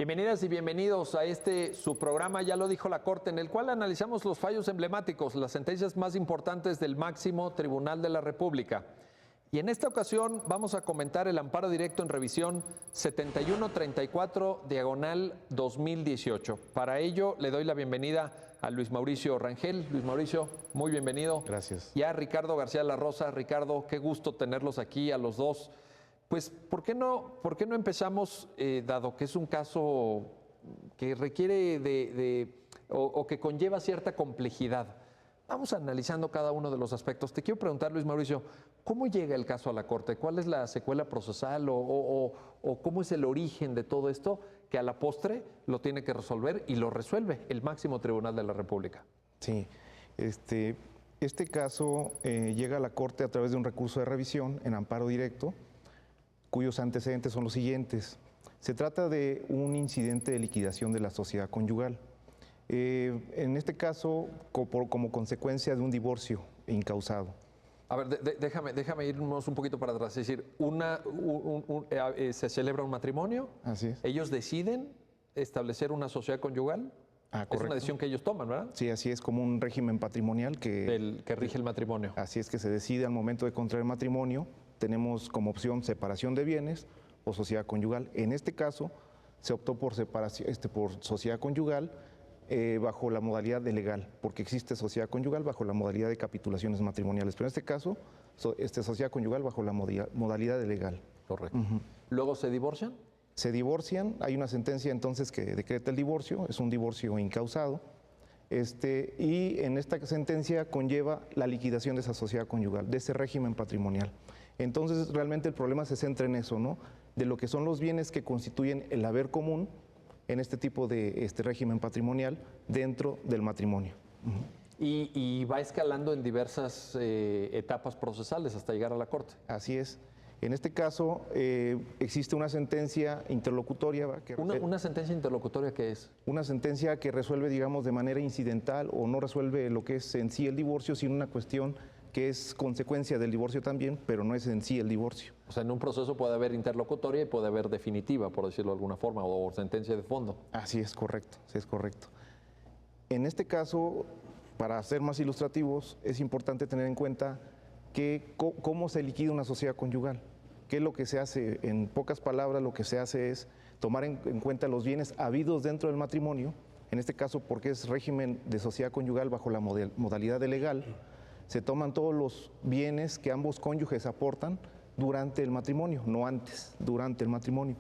Bienvenidas y bienvenidos a su programa, ya lo dijo la Corte, en el cual analizamos los fallos emblemáticos, las sentencias más importantes del máximo Tribunal de la República. Y en esta ocasión vamos a comentar el amparo directo en revisión 7134/2018. Para ello le doy la bienvenida a Luis Mauricio Rangel. Luis Mauricio, muy bienvenido. Gracias. Y a Ricardo García La Rosa. Ricardo, qué gusto tenerlos aquí a los dos. Pues, ¿por qué no empezamos, dado que es un caso que requiere o que conlleva cierta complejidad? Vamos analizando cada uno de los aspectos. Te quiero preguntar, Luis Mauricio, ¿cómo llega el caso a la Corte? ¿Cuál es la secuela procesal o cómo es el origen de todo esto que a la postre lo tiene que resolver y lo resuelve el máximo Tribunal de la República? Sí, este caso llega a la Corte a través de un recurso de revisión en amparo directo, cuyos antecedentes son los siguientes. Se trata de un incidente de liquidación de la sociedad conyugal. En este caso, como consecuencia de un divorcio incausado. A ver, déjame irnos un poquito para atrás. Es decir, se celebra un matrimonio. Así es. Ellos deciden establecer una sociedad conyugal. Correcto. Es una decisión que ellos toman, ¿verdad? Sí, así es, como un régimen patrimonial que rige el matrimonio. Así es, que se decide al momento de contraer matrimonio. Tenemos como opción separación de bienes o sociedad conyugal. En este caso, se optó por por sociedad conyugal bajo la modalidad de legal, porque existe sociedad conyugal bajo la modalidad de capitulaciones matrimoniales. Pero en este caso, sociedad conyugal bajo la modalidad de legal. Correcto. ¿Luego se divorcian? Se divorcian, hay una sentencia entonces que decreta el divorcio, es un divorcio incausado. Y en esta sentencia conlleva la liquidación de esa sociedad conyugal, de ese régimen patrimonial. Entonces, realmente el problema se centra en eso, ¿no? De lo que son los bienes que constituyen el haber común en este tipo de régimen patrimonial dentro del matrimonio. Y va escalando en diversas etapas procesales hasta llegar a la Corte. Así es. En este caso, existe una sentencia interlocutoria. ¿Una sentencia interlocutoria qué es? Una sentencia que resuelve, digamos, de manera incidental o no resuelve lo que es en sí el divorcio, sino una cuestión que es consecuencia del divorcio también, pero no es en sí el divorcio. O sea, en un proceso puede haber interlocutoria y puede haber definitiva, por decirlo de alguna forma, o sentencia de fondo. Así es correcto, sí es correcto. En este caso, para ser más ilustrativos, es importante tener en cuenta cómo se liquida una sociedad conyugal. ¿Qué es lo que se hace? En pocas palabras, lo que se hace es tomar en cuenta los bienes habidos dentro del matrimonio, en este caso porque es régimen de sociedad conyugal bajo la modalidad de legal. Se toman todos los bienes que ambos cónyuges aportan durante el matrimonio, no antes, durante el matrimonio.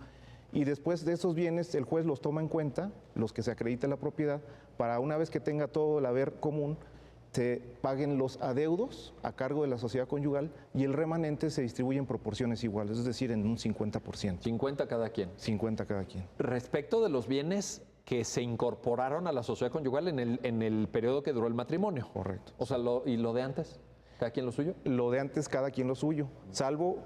Y después de esos bienes, el juez los toma en cuenta, los que se acredita la propiedad, para una vez que tenga todo el haber común, se paguen los adeudos a cargo de la sociedad conyugal y el remanente se distribuye en proporciones iguales, es decir, en un 50%. 50 cada quien. 50 cada quien. Respecto de los bienes que se incorporaron a la sociedad conyugal en el periodo que duró el matrimonio. Correcto. O sea, ¿y lo de antes? ¿Cada quien lo suyo? Lo de antes, cada quien lo suyo, salvo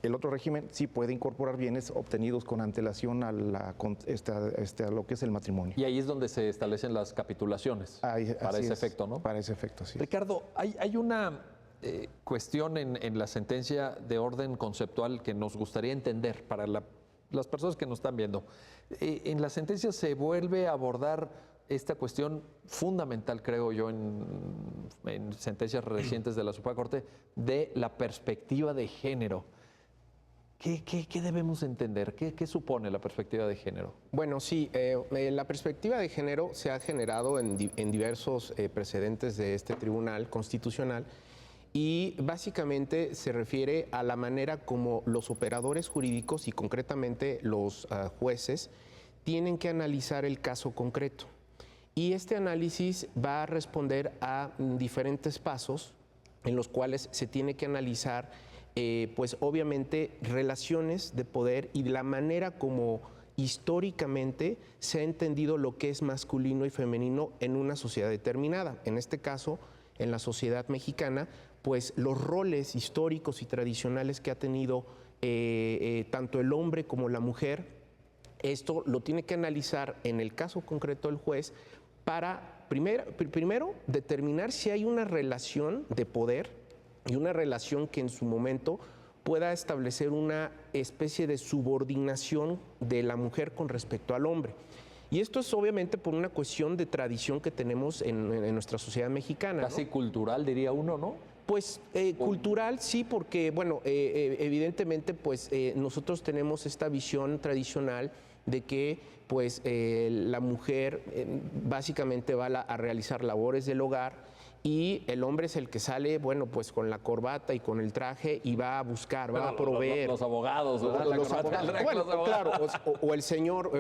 el otro régimen sí puede incorporar bienes obtenidos con antelación a lo que es el matrimonio. Y ahí es donde se establecen las capitulaciones para ese efecto, ¿no? Para ese efecto, sí. Ricardo, hay una cuestión en la sentencia de orden conceptual que nos gustaría entender para las personas que nos están viendo. En la sentencia se vuelve a abordar esta cuestión fundamental, creo yo, en sentencias recientes de la Suprema Corte, de la perspectiva de género. ¿Qué debemos entender? ¿Qué supone la perspectiva de género? Bueno, sí, la perspectiva de género se ha generado en diversos precedentes de este Tribunal Constitucional y básicamente se refiere a la manera como los operadores jurídicos y concretamente los jueces tienen que analizar el caso concreto. Y este análisis va a responder a diferentes pasos en los cuales se tiene que analizar pues obviamente relaciones de poder y la manera como históricamente se ha entendido lo que es masculino y femenino en una sociedad determinada. En este caso, en la sociedad mexicana, pues los roles históricos y tradicionales que ha tenido tanto el hombre como la mujer, esto lo tiene que analizar en el caso concreto el juez para primero determinar si hay una relación de poder y una relación que en su momento pueda establecer una especie de subordinación de la mujer con respecto al hombre. Y esto es obviamente por una cuestión de tradición que tenemos en nuestra sociedad mexicana, ¿no? Casi cultural, diría uno, ¿no? Pues cultural sí, porque bueno, evidentemente pues nosotros tenemos esta visión tradicional de que pues la mujer básicamente va a realizar labores del hogar y el hombre es el que sale, bueno, pues con la corbata y con el traje y va a buscar, va a proveer. Los abogados, ¿verdad? La Los corbata, abogados. el traje, Bueno, los abogados. claro, o el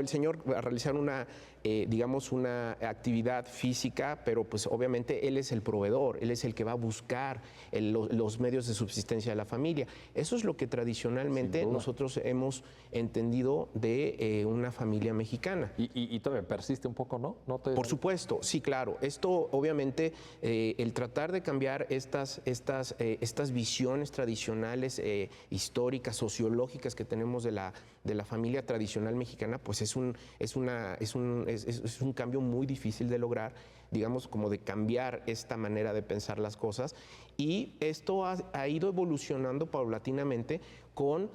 señor va a realizar una, digamos, una actividad física, pero pues obviamente él es el proveedor, él es el que va a buscar los medios de subsistencia de la familia. Eso es lo que tradicionalmente nosotros hemos entendido de una familia mexicana. Y todavía persiste un poco, ¿no? Por supuesto, sí, claro. Esto obviamente, el tratar de cambiar estas visiones tradicionales, históricas, sociológicas que tenemos de la familia tradicional mexicana, pues es un cambio muy difícil de lograr, digamos, como de cambiar esta manera de pensar las cosas. Y esto ha ido evolucionando paulatinamente con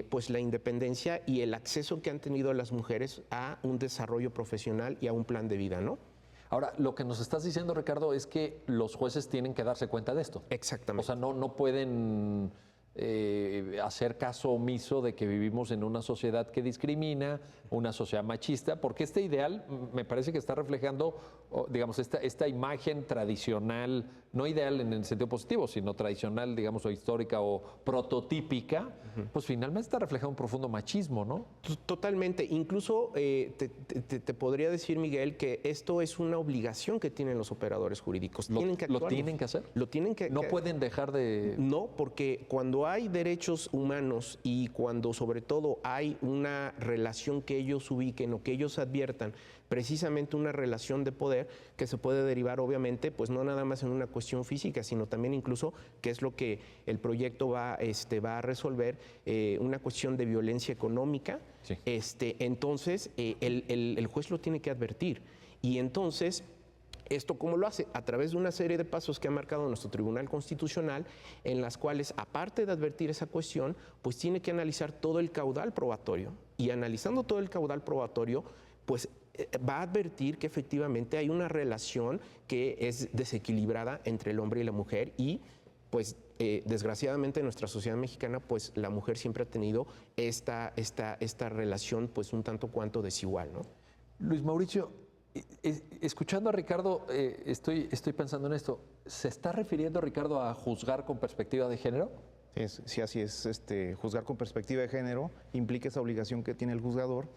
pues la independencia y el acceso que han tenido las mujeres a un desarrollo profesional y a un plan de vida, ¿no? Ahora, lo que nos estás diciendo, Ricardo, es que los jueces tienen que darse cuenta de esto. Exactamente. O sea, no pueden hacer caso omiso de que vivimos en una sociedad que discrimina, una sociedad machista, porque este ideal me parece que está reflejando, digamos, esta imagen tradicional, no ideal en el sentido positivo, sino tradicional, digamos, o histórica o prototípica, pues finalmente está reflejando un profundo machismo, ¿no? Totalmente. Incluso te podría decir, Miguel, que esto es una obligación que tienen los operadores jurídicos. Tienen que ¿Lo actuar. tienen que hacer? Lo tienen que. No pueden dejar de... No, porque cuando hay derechos humanos y cuando sobre todo hay una relación que ellos ubiquen o que ellos adviertan, precisamente una relación de poder que se puede derivar obviamente, pues no nada más en una cuestión física, sino también incluso, que es lo que el proyecto va a resolver, una cuestión de violencia económica. Sí. Entonces, el juez lo tiene que advertir. Y entonces, ¿esto cómo lo hace? A través de una serie de pasos que ha marcado nuestro Tribunal Constitucional, en las cuales, aparte de advertir esa cuestión, pues tiene que analizar todo el caudal probatorio. Y analizando todo el caudal probatorio, pues va a advertir que efectivamente hay una relación que es desequilibrada entre el hombre y la mujer y pues desgraciadamente en nuestra sociedad mexicana pues la mujer siempre ha tenido esta relación pues un tanto cuanto desigual, ¿no? Luis Mauricio, escuchando a Ricardo, estoy pensando en esto. ¿Se está refiriendo, Ricardo, a juzgar con perspectiva de género? Sí, así es. Juzgar con perspectiva de género implica esa obligación que tiene el juzgador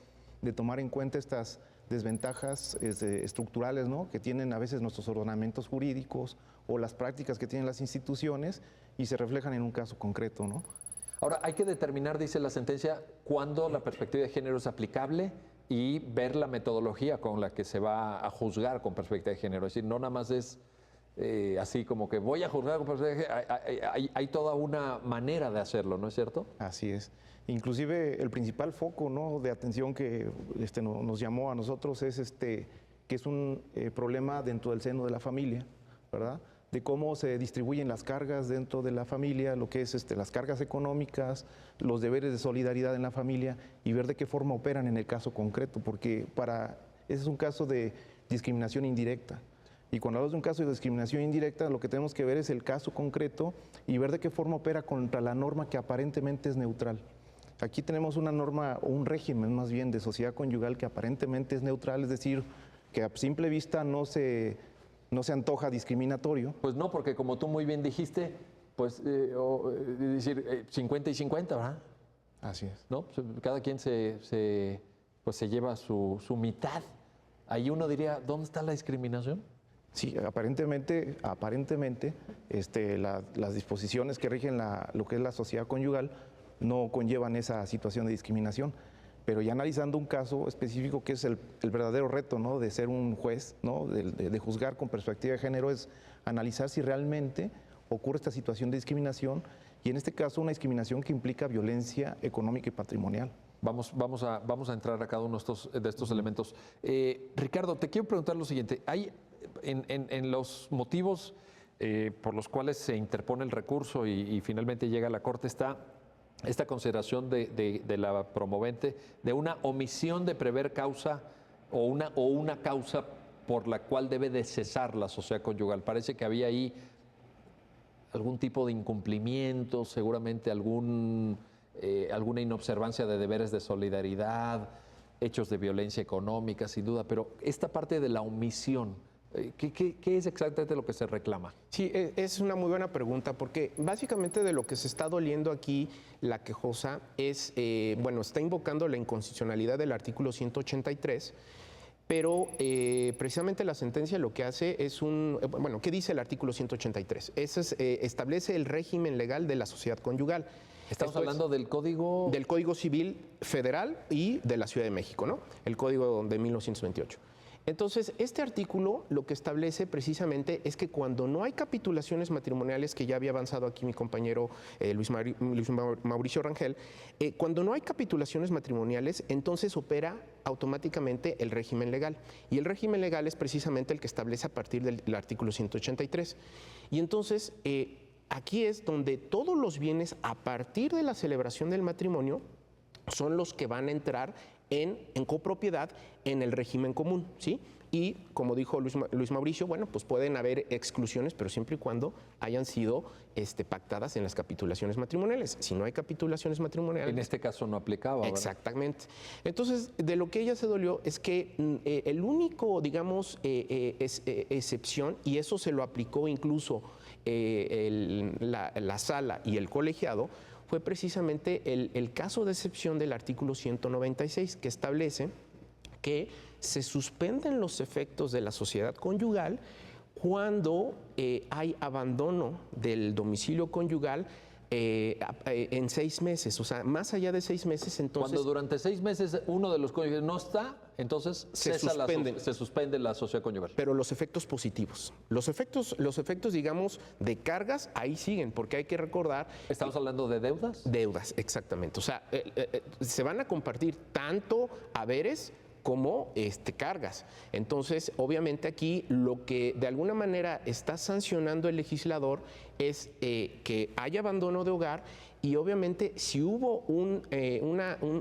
de tomar en cuenta estas desventajas estructurales, ¿no?, que tienen a veces nuestros ordenamientos jurídicos o las prácticas que tienen las instituciones y se reflejan en un caso concreto, ¿no? Ahora, hay que determinar, dice la sentencia, cuándo la perspectiva de género es aplicable y ver la metodología con la que se va a juzgar con perspectiva de género. Es decir, no nada más es así como que voy a juzgar con perspectiva de género. Hay toda una manera de hacerlo, ¿no es cierto? Así es. Inclusive el principal foco, ¿no?, de atención que nos llamó a nosotros es que es un problema dentro del seno de la familia, ¿verdad? De cómo se distribuyen las cargas dentro de la familia, lo que es las cargas económicas, los deberes de solidaridad en la familia y ver de qué forma operan en el caso concreto, porque ese es un caso de discriminación indirecta. Y cuando hablamos de un caso de discriminación indirecta, lo que tenemos que ver es el caso concreto y ver de qué forma opera contra la norma que aparentemente es neutral. Aquí tenemos una norma o un régimen más bien de sociedad conyugal que aparentemente es neutral, es decir, que a simple vista no se antoja discriminatorio. Pues no, porque como tú muy bien dijiste, pues decir 50 y 50, ¿verdad? Así es. ¿No? Cada quien se lleva su mitad. Ahí uno diría, ¿dónde está la discriminación? Sí, aparentemente las disposiciones que rigen lo que es la sociedad conyugal no conllevan esa situación de discriminación. Pero ya analizando un caso específico, que es el verdadero reto, ¿no?, de ser un juez, ¿no?, de juzgar con perspectiva de género, es analizar si realmente ocurre esta situación de discriminación y en este caso una discriminación que implica violencia económica y patrimonial. Vamos a entrar a cada uno de estos elementos. Ricardo, te quiero preguntar lo siguiente. Hay en los motivos por los cuales se interpone el recurso y finalmente llega a la Corte está esta consideración de la promovente de una omisión de prever causa o una causa por la cual debe de cesar la sociedad conyugal. Parece que había ahí algún tipo de incumplimiento, seguramente alguna inobservancia de deberes de solidaridad, hechos de violencia económica, sin duda, pero esta parte de la omisión, ¿qué es exactamente lo que se reclama? Sí, es una muy buena pregunta, porque básicamente de lo que se está doliendo aquí la quejosa es, está invocando la inconstitucionalidad del artículo 183, pero precisamente la sentencia lo que hace es ¿qué dice el artículo 183? Establece el régimen legal de la sociedad conyugal. Estamos hablando del Código... Del Código Civil Federal y de la Ciudad de México, ¿no? El Código de 1928. Entonces, este artículo lo que establece precisamente es que cuando no hay capitulaciones matrimoniales, que ya había avanzado aquí mi compañero Luis Mauricio Rangel, cuando no hay capitulaciones matrimoniales, entonces opera automáticamente el régimen legal. Y el régimen legal es precisamente el que establece a partir del artículo 183. Y entonces, aquí es donde todos los bienes a partir de la celebración del matrimonio son los que van a entrar en copropiedad en el régimen común, ¿sí? Y como dijo Luis Mauricio, pues pueden haber exclusiones, pero siempre y cuando hayan sido pactadas en las capitulaciones matrimoniales. Si no hay capitulaciones matrimoniales... En este caso no aplicaba, ¿verdad? Exactamente. Entonces, de lo que ella se dolió es que el único, digamos, excepción, y eso se lo aplicó incluso la sala y el colegiado, fue precisamente el caso de excepción del artículo 196, que establece que se suspenden los efectos de la sociedad conyugal cuando hay abandono del domicilio conyugal en 6 meses, o sea, más allá de 6 meses, entonces... Cuando durante 6 meses uno de los cónyuges no está, entonces se suspende la sociedad conyugal. Pero los efectos positivos, los efectos, digamos, de cargas, ahí siguen, porque hay que recordar... ¿Estamos hablando de deudas? Deudas, exactamente. O sea, se van a compartir tanto haberes como cargas. Entonces, obviamente aquí lo que de alguna manera está sancionando el legislador es que haya abandono de hogar y obviamente si hubo un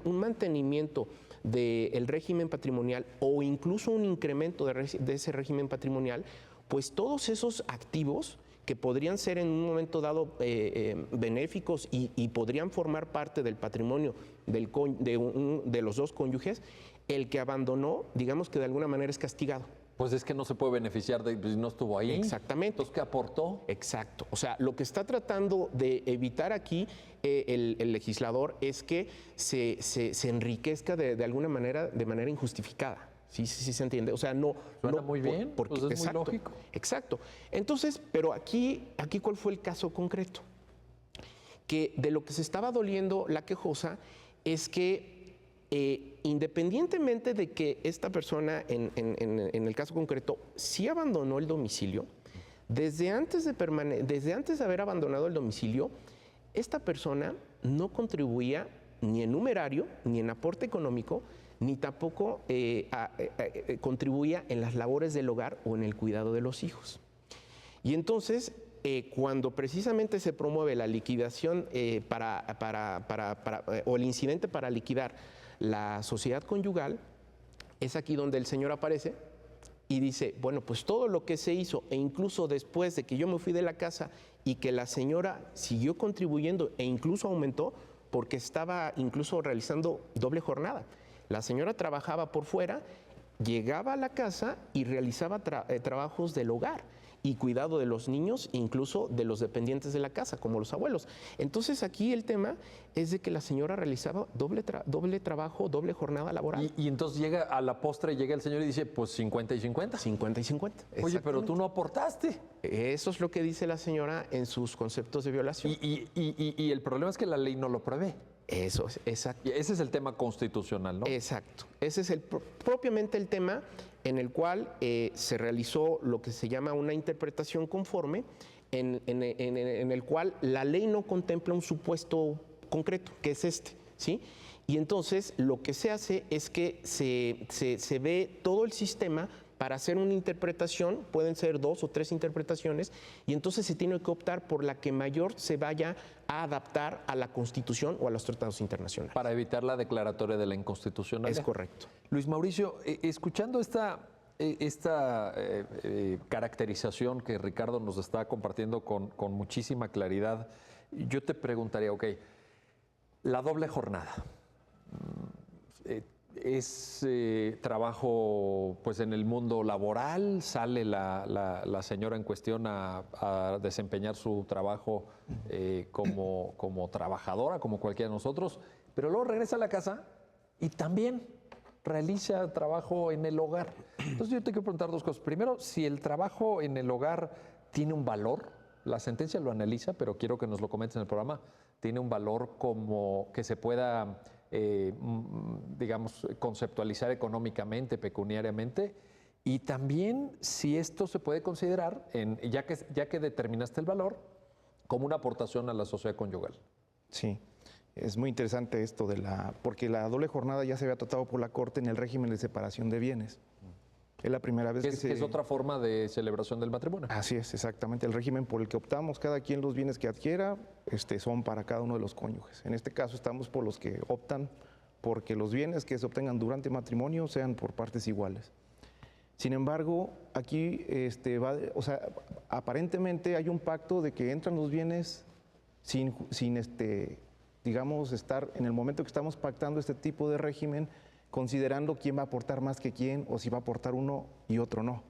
mantenimiento del régimen patrimonial o incluso un incremento de ese régimen patrimonial, pues todos esos activos que podrían ser en un momento dado benéficos y podrían formar parte del patrimonio de los dos cónyuges, el que abandonó, digamos que de alguna manera es castigado. Pues es que no se puede beneficiar de pues, no estuvo ahí. Exactamente. Entonces, ¿qué aportó? Exacto. O sea, lo que está tratando de evitar aquí el legislador es que se enriquezca de alguna manera, de manera injustificada. Sí se entiende. O sea, no... Suena muy bien, porque, pues es muy lógico. Exacto. Entonces, pero aquí, ¿cuál fue el caso concreto? Que de lo que se estaba doliendo la quejosa es que independientemente de que esta persona, en el caso concreto, sí abandonó el domicilio, desde antes de haber abandonado el domicilio, esta persona no contribuía ni en numerario, ni en aporte económico, ni tampoco contribuía en las labores del hogar o en el cuidado de los hijos. Y entonces, cuando precisamente se promueve la liquidación o el incidente para liquidar la sociedad conyugal, es aquí donde el señor aparece y dice, bueno, pues todo lo que se hizo, e incluso después de que yo me fui de la casa y que la señora siguió contribuyendo e incluso aumentó, porque estaba incluso realizando doble jornada. La señora trabajaba por fuera, llegaba a la casa y realizaba trabajos del hogar y cuidado de los niños, incluso de los dependientes de la casa, como los abuelos. Entonces aquí el tema es de que la señora realizaba doble trabajo, doble jornada laboral. Y entonces llega a la postre, llega el señor y dice, pues 50 y 50. 50 y 50. Oye, pero tú no aportaste. Eso es lo que dice la señora en sus conceptos de violación. Y el problema es que la ley no lo prevé. Eso es, exacto. Y ese es el tema constitucional, ¿no? Exacto. Ese es propiamente el tema en el cual se realizó lo que se llama una interpretación conforme, en el cual la ley no contempla un supuesto concreto, que es este, ¿sí? Y entonces lo que se hace es que se ve todo el sistema para hacer una interpretación, pueden ser 2 o 3 interpretaciones, y entonces se tiene que optar por la que mayor se vaya a adaptar a la Constitución o a los tratados internacionales. Para evitar la declaratoria de la inconstitucionalidad. Es correcto. Luis Mauricio, escuchando esta caracterización que Ricardo nos está compartiendo con muchísima claridad, yo te preguntaría, ok, la doble jornada. Es trabajo pues en el mundo laboral, sale la señora en cuestión a desempeñar su trabajo como trabajadora, como cualquiera de nosotros, pero luego regresa a la casa y también realiza trabajo en el hogar. Entonces yo te quiero preguntar 2 cosas. Primero, si el trabajo en el hogar tiene un valor, la sentencia lo analiza, pero quiero que nos lo comentes en el programa, tiene un valor como que se pueda digamos, conceptualizar económicamente, pecuniariamente, y también si esto se puede considerar, ya que determinaste el valor, como una aportación a la sociedad conyugal. Sí, es muy interesante esto porque la doble jornada ya se había tratado por la Corte en el régimen de separación de bienes. Es la primera vez que es otra forma de celebración del matrimonio. Así es, exactamente. El régimen por el que optamos, cada quien los bienes que adquiera, son para cada uno de los cónyuges. En este caso estamos por los que optan porque los bienes que se obtengan durante matrimonio sean por partes iguales. Sin embargo, aquí aparentemente hay un pacto de que entran los bienes sin digamos, estar en el momento que estamos pactando este tipo de régimen, considerando quién va a aportar más que quién o si va a aportar uno y otro no.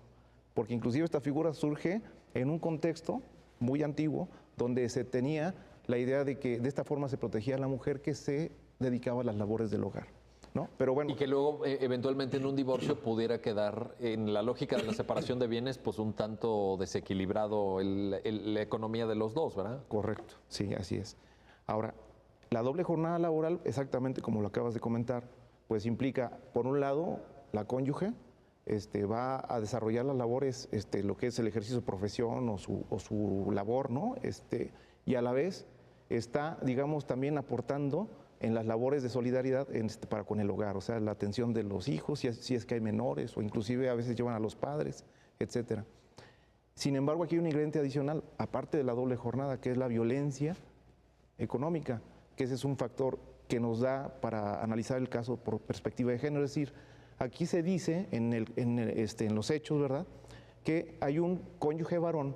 Porque inclusive esta figura surge en un contexto muy antiguo donde se tenía la idea de que de esta forma se protegía a la mujer que se dedicaba a las labores del hogar, ¿no? Pero bueno. Y que luego eventualmente en un divorcio pudiera quedar, en la lógica de la separación de bienes, pues un tanto desequilibrado la economía de los dos, ¿verdad? Correcto, sí, así es. Ahora, la doble jornada laboral, exactamente como lo acabas de comentar, pues implica, por un lado, la cónyuge va a desarrollar las labores, lo que es el ejercicio de profesión o su labor, ¿no? Y a la vez está, digamos, también aportando en las labores de solidaridad para con el hogar, o sea, la atención de los hijos, si es que hay menores, o inclusive a veces llevan a los padres, etcétera. Sin embargo, aquí hay un ingrediente adicional, aparte de la doble jornada, que es la violencia económica, que ese es un factor que nos da para analizar el caso por perspectiva de género. Es decir, aquí se dice en los hechos, ¿verdad?, que hay un cónyuge varón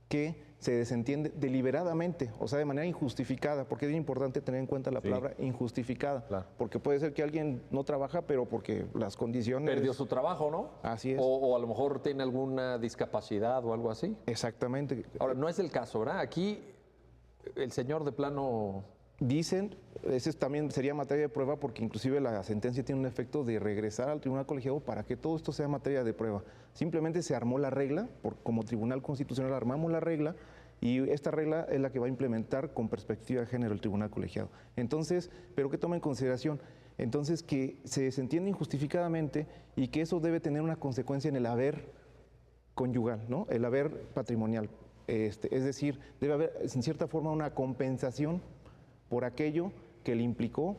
que se desentiende deliberadamente, o sea, de manera injustificada, porque es importante tener en cuenta la palabra injustificada, claro. Porque puede ser que alguien no trabaja, pero porque las condiciones... Perdió su trabajo, ¿no? Así es. O a lo mejor tiene alguna discapacidad o algo así. Exactamente. Ahora, no es el caso, ¿verdad? Aquí el señor de plano... Dicen, ese también sería materia de prueba porque inclusive la sentencia tiene un efecto de regresar al tribunal colegiado para que todo esto sea materia de prueba. Simplemente se armó la regla, como tribunal constitucional armamos la regla y esta regla es la que va a implementar con perspectiva de género el tribunal colegiado. Entonces, pero que tome en consideración, entonces que se desentiende injustificadamente y que eso debe tener una consecuencia en el haber conyugal, ¿no? El haber patrimonial. Es decir, debe haber en cierta forma una compensación por aquello que le implicó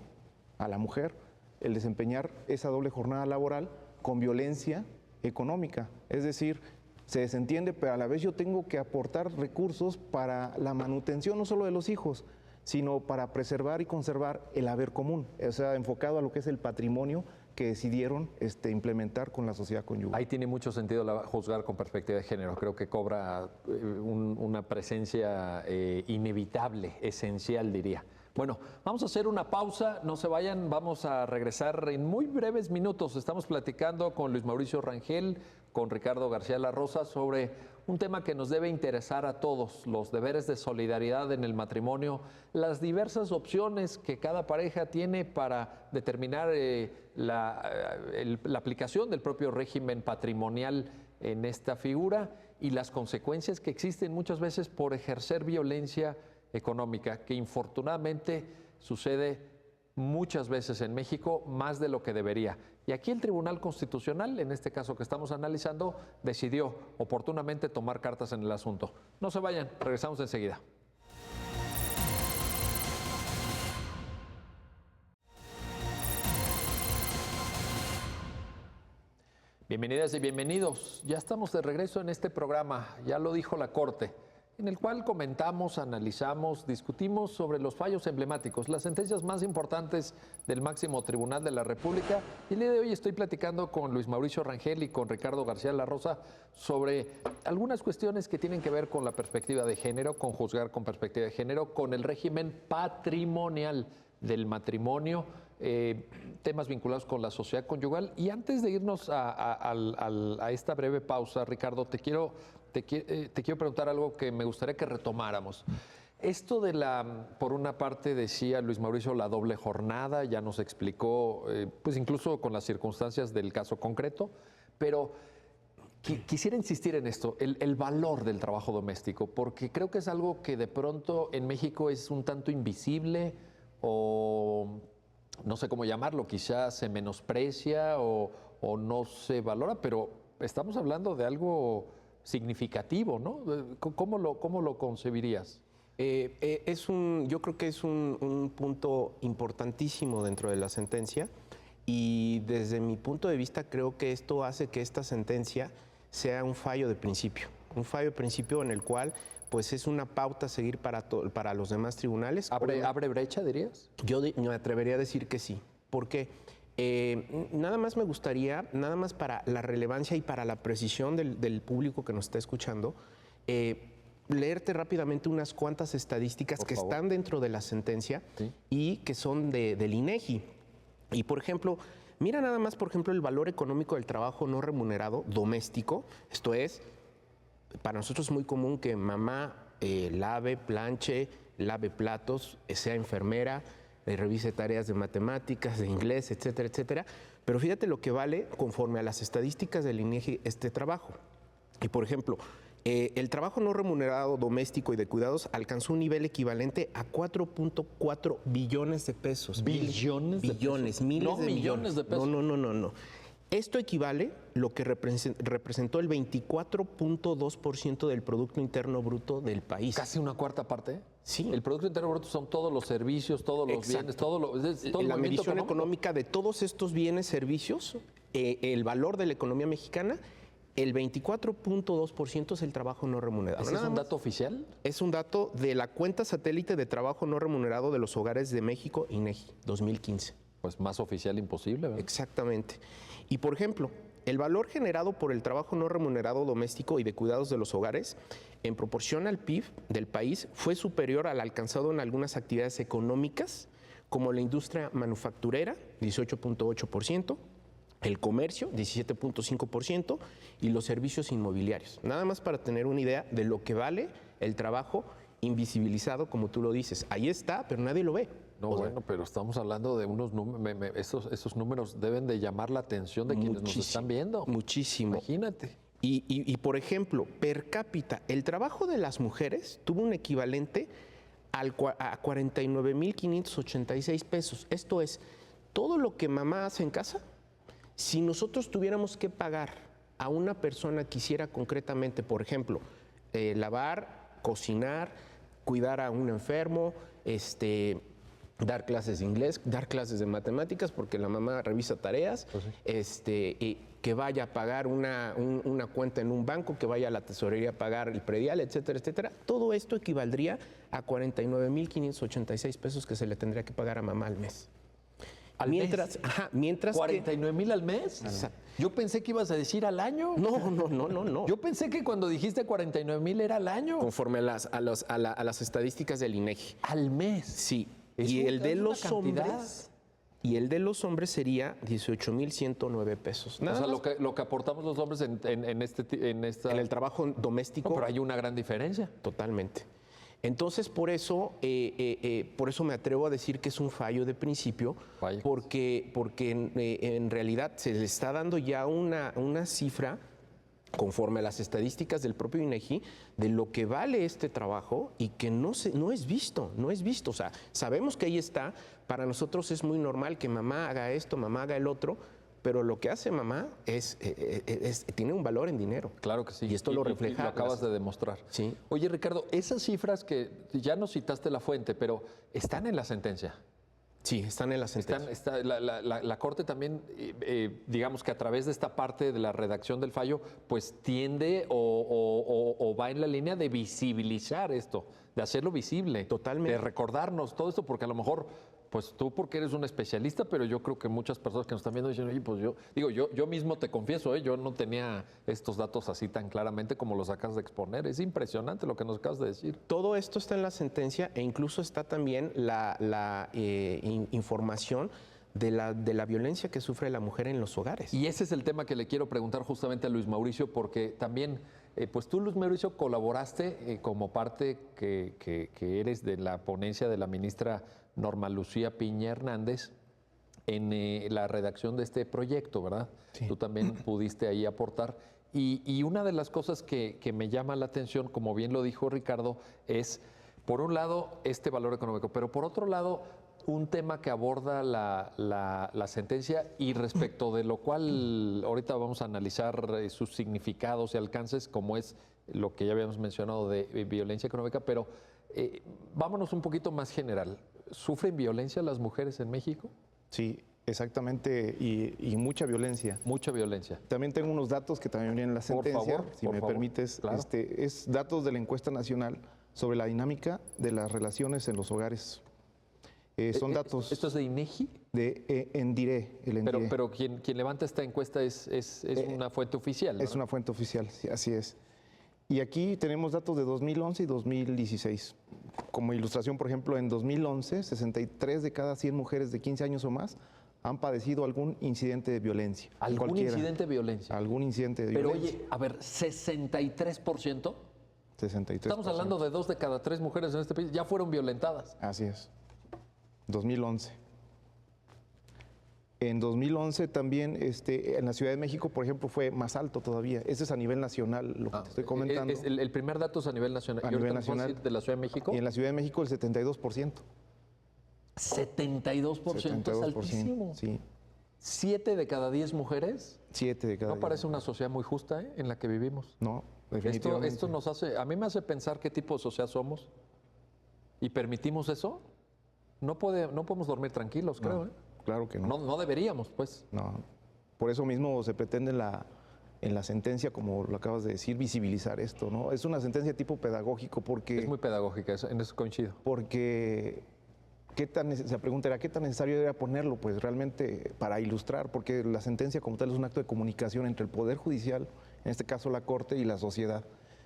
a la mujer el desempeñar esa doble jornada laboral con violencia económica. Es decir, se desentiende, pero a la vez yo tengo que aportar recursos para la manutención no solo de los hijos, sino para preservar y conservar el haber común, o sea, enfocado a lo que es el patrimonio que decidieron implementar con la sociedad conyugal. Ahí tiene mucho sentido juzgar con perspectiva de género. Creo que cobra una presencia inevitable, esencial, diría. Bueno, vamos a hacer una pausa, no se vayan, vamos a regresar en muy breves minutos. Estamos platicando con Luis Mauricio Rangel, con Ricardo García La Rosa sobre un tema que nos debe interesar a todos, los deberes de solidaridad en el matrimonio, las diversas opciones que cada pareja tiene para determinar la aplicación del propio régimen patrimonial en esta figura y las consecuencias que existen muchas veces por ejercer violencia económica, que infortunadamente sucede muchas veces en México, más de lo que debería. Y aquí el Tribunal Constitucional, en este caso que estamos analizando, decidió oportunamente tomar cartas en el asunto. No se vayan, regresamos enseguida. Bienvenidas y bienvenidos. Ya estamos de regreso en este programa, ya lo dijo la Corte, en el cual comentamos, analizamos, discutimos sobre los fallos emblemáticos, las sentencias más importantes del máximo tribunal de la República. Y el día de hoy estoy platicando con Luis Mauricio Rangel y con Ricardo García La Rosa sobre algunas cuestiones que tienen que ver con la perspectiva de género, con juzgar con perspectiva de género, con el régimen patrimonial del matrimonio, temas vinculados con la sociedad conyugal. Y antes de irnos a esta breve pausa, Ricardo, te quiero preguntar algo que me gustaría que retomáramos. Esto de por una parte decía Luis Mauricio, la doble jornada, ya nos explicó, pues incluso con las circunstancias del caso concreto, pero quisiera insistir en esto, el valor del trabajo doméstico, porque creo que es algo que de pronto en México es un tanto invisible o no sé cómo llamarlo, quizás se menosprecia o no se valora, pero estamos hablando de algo significativo, ¿no? ¿Cómo lo concebirías? Yo creo que es un punto importantísimo dentro de la sentencia y desde mi punto de vista creo que esto hace que esta sentencia sea un fallo de principio en el cual pues es una pauta a seguir para los demás tribunales. ¿Abre brecha, dirías? Yo me atrevería a decir que sí. ¿Por qué? Nada más me gustaría, nada más para la relevancia y para la precisión del público que nos está escuchando, leerte rápidamente unas cuantas estadísticas que están dentro de la sentencia, ¿sí?, y que son del INEGI. Y, por ejemplo, mira nada más, por ejemplo, el valor económico del trabajo no remunerado doméstico. Esto es, para nosotros es muy común que mamá lave, planche, lave platos, sea enfermera, revise tareas de matemáticas, de inglés, etcétera, etcétera. Pero fíjate lo que vale conforme a las estadísticas del INEGI este trabajo. Y, por ejemplo, el trabajo no remunerado doméstico y de cuidados alcanzó un nivel equivalente a 4.4 billones de pesos. ¿Billones de pesos? Miles no, de millones de pesos. No. Esto equivale lo que representó el 24.2% del Producto Interno Bruto del país. ¿Casi una cuarta parte? Sí. El Producto Interno Bruto son todos los servicios, todos los bienes, todo la medición económica de todos estos bienes, servicios, el valor de la economía mexicana, el 24.2% es el trabajo no remunerado. ¿Ese es un dato oficial? Es un dato de la cuenta satélite de trabajo no remunerado de los hogares de México, INEGI, 2015. Pues más oficial imposible, ¿verdad? Exactamente. Y, por ejemplo, el valor generado por el trabajo no remunerado doméstico y de cuidados de los hogares, en proporción al PIB del país, fue superior al alcanzado en algunas actividades económicas, como la industria manufacturera, 18.8%, el comercio, 17.5%, y los servicios inmobiliarios. Nada más para tener una idea de lo que vale el trabajo invisibilizado, como tú lo dices. Ahí está, pero nadie lo ve. No, bueno, pero estamos hablando de unos números, esos números deben de llamar la atención de quienes nos están viendo. Muchísimo. Imagínate. Y, por ejemplo, per cápita, el trabajo de las mujeres tuvo un equivalente a 49.586 pesos. Esto es, todo lo que mamá hace en casa, si nosotros tuviéramos que pagar a una persona que hiciera concretamente, por ejemplo, lavar, cocinar, cuidar a un enfermo, dar clases de inglés, dar clases de matemáticas, porque la mamá revisa tareas, pues sí, y que vaya a pagar una cuenta en un banco, que vaya a la tesorería a pagar el predial, etcétera, etcétera. Todo esto equivaldría a 49.586 pesos que se le tendría que pagar a mamá al mes. Mientras 49,000 al mes. Exacto. Yo pensé que ibas a decir al año. No. Yo pensé que cuando dijiste 49,000 era al año. Conforme a las estadísticas del INEGI. Al mes. Sí. Y el de los hombres sería 18,109 pesos. Nada, o sea, lo que aportamos los hombres en el trabajo doméstico. No, pero hay una gran diferencia. Totalmente. Entonces, por eso me atrevo a decir que es un fallo de principio, porque en realidad se le está dando ya una cifra, conforme a las estadísticas del propio INEGI, de lo que vale este trabajo y que no es visto. O sea, sabemos que ahí está, para nosotros es muy normal que mamá haga esto, mamá haga el otro, pero lo que hace mamá tiene un valor en dinero. Claro que sí. Y esto lo refleja. Y lo acabas de demostrar. Sí. Oye, Ricardo, esas cifras que ya nos citaste la fuente, pero están en la sentencia. Sí, están en la sentencia. La Corte también, digamos que a través de esta parte de la redacción del fallo, pues tiende o va en la línea de visibilizar esto, de hacerlo visible. Totalmente. De recordarnos todo esto, porque a lo mejor, pues tú porque eres un especialista, pero yo creo que muchas personas que nos están viendo dicen, oye, pues yo mismo te confieso, yo no tenía estos datos así tan claramente como los acabas de exponer. Es impresionante lo que nos acabas de decir. Todo esto está en la sentencia e incluso está también la información de la violencia que sufre la mujer en los hogares. Y ese es el tema que le quiero preguntar justamente a Luis Mauricio, porque también, pues tú, Luis Mauricio, colaboraste como parte que eres de la ponencia de la ministra Norma Lucía Piña Hernández en la redacción de este proyecto, ¿verdad? Sí. Tú también pudiste ahí aportar. Y una de las cosas que me llama la atención, como bien lo dijo Ricardo, es, por un lado, este valor económico, pero por otro lado, un tema que aborda la sentencia y respecto de lo cual ahorita vamos a analizar sus significados y alcances, como es lo que ya habíamos mencionado de violencia económica, pero vámonos un poquito más general. ¿Sufren violencia las mujeres en México? Sí, exactamente, y mucha violencia. Mucha violencia. También tengo unos datos que también vienen en la Por sentencia, favor, si por me favor, permites. claro. Es datos de la encuesta nacional sobre la dinámica de las relaciones en los hogares. Son datos ¿Esto es de INEGI? de Endiré, el Endiré. Pero quien levanta esta encuesta es una fuente oficial, ¿no? Es una fuente oficial, sí, así es. Y aquí tenemos datos de 2011 y 2016. Como ilustración, por ejemplo, en 2011, 63 de cada 100 mujeres de 15 años o más han padecido algún incidente de violencia. ¿Algún Cualquiera. incidente de violencia? Algún incidente de Pero violencia. oye, a ver, 63%. 63%. Estamos hablando de 2 de cada 3 mujeres en este país ya fueron violentadas. Así es. 2011. En 2011 también en la Ciudad de México, por ejemplo, fue más alto todavía. Ese es a nivel nacional, lo que te estoy comentando. El primer dato es a nivel nacional. A ¿Y ahorita nivel nos vas a nacional. decir de la Ciudad de México? Y en la Ciudad de México el 72%. 72% es altísimo. Sí, 7 de cada 10 mujeres. 7 de cada ¿No 10. parece una sociedad muy justa en la que vivimos? No, definitivamente. Esto nos hace, a mí me hace pensar qué tipo de sociedad somos y permitimos eso. No podemos dormir tranquilos, creo. No, claro que no. No deberíamos, pues. No. Por eso mismo se pretende en la sentencia, como lo acabas de decir, visibilizar esto, ¿no? Es una sentencia tipo pedagógico porque... Es muy pedagógica, en eso coincido. Porque la pregunta era, ¿qué tan necesario era ponerlo? Pues realmente para ilustrar, porque la sentencia como tal es un acto de comunicación entre el Poder Judicial, en este caso la Corte, y la sociedad.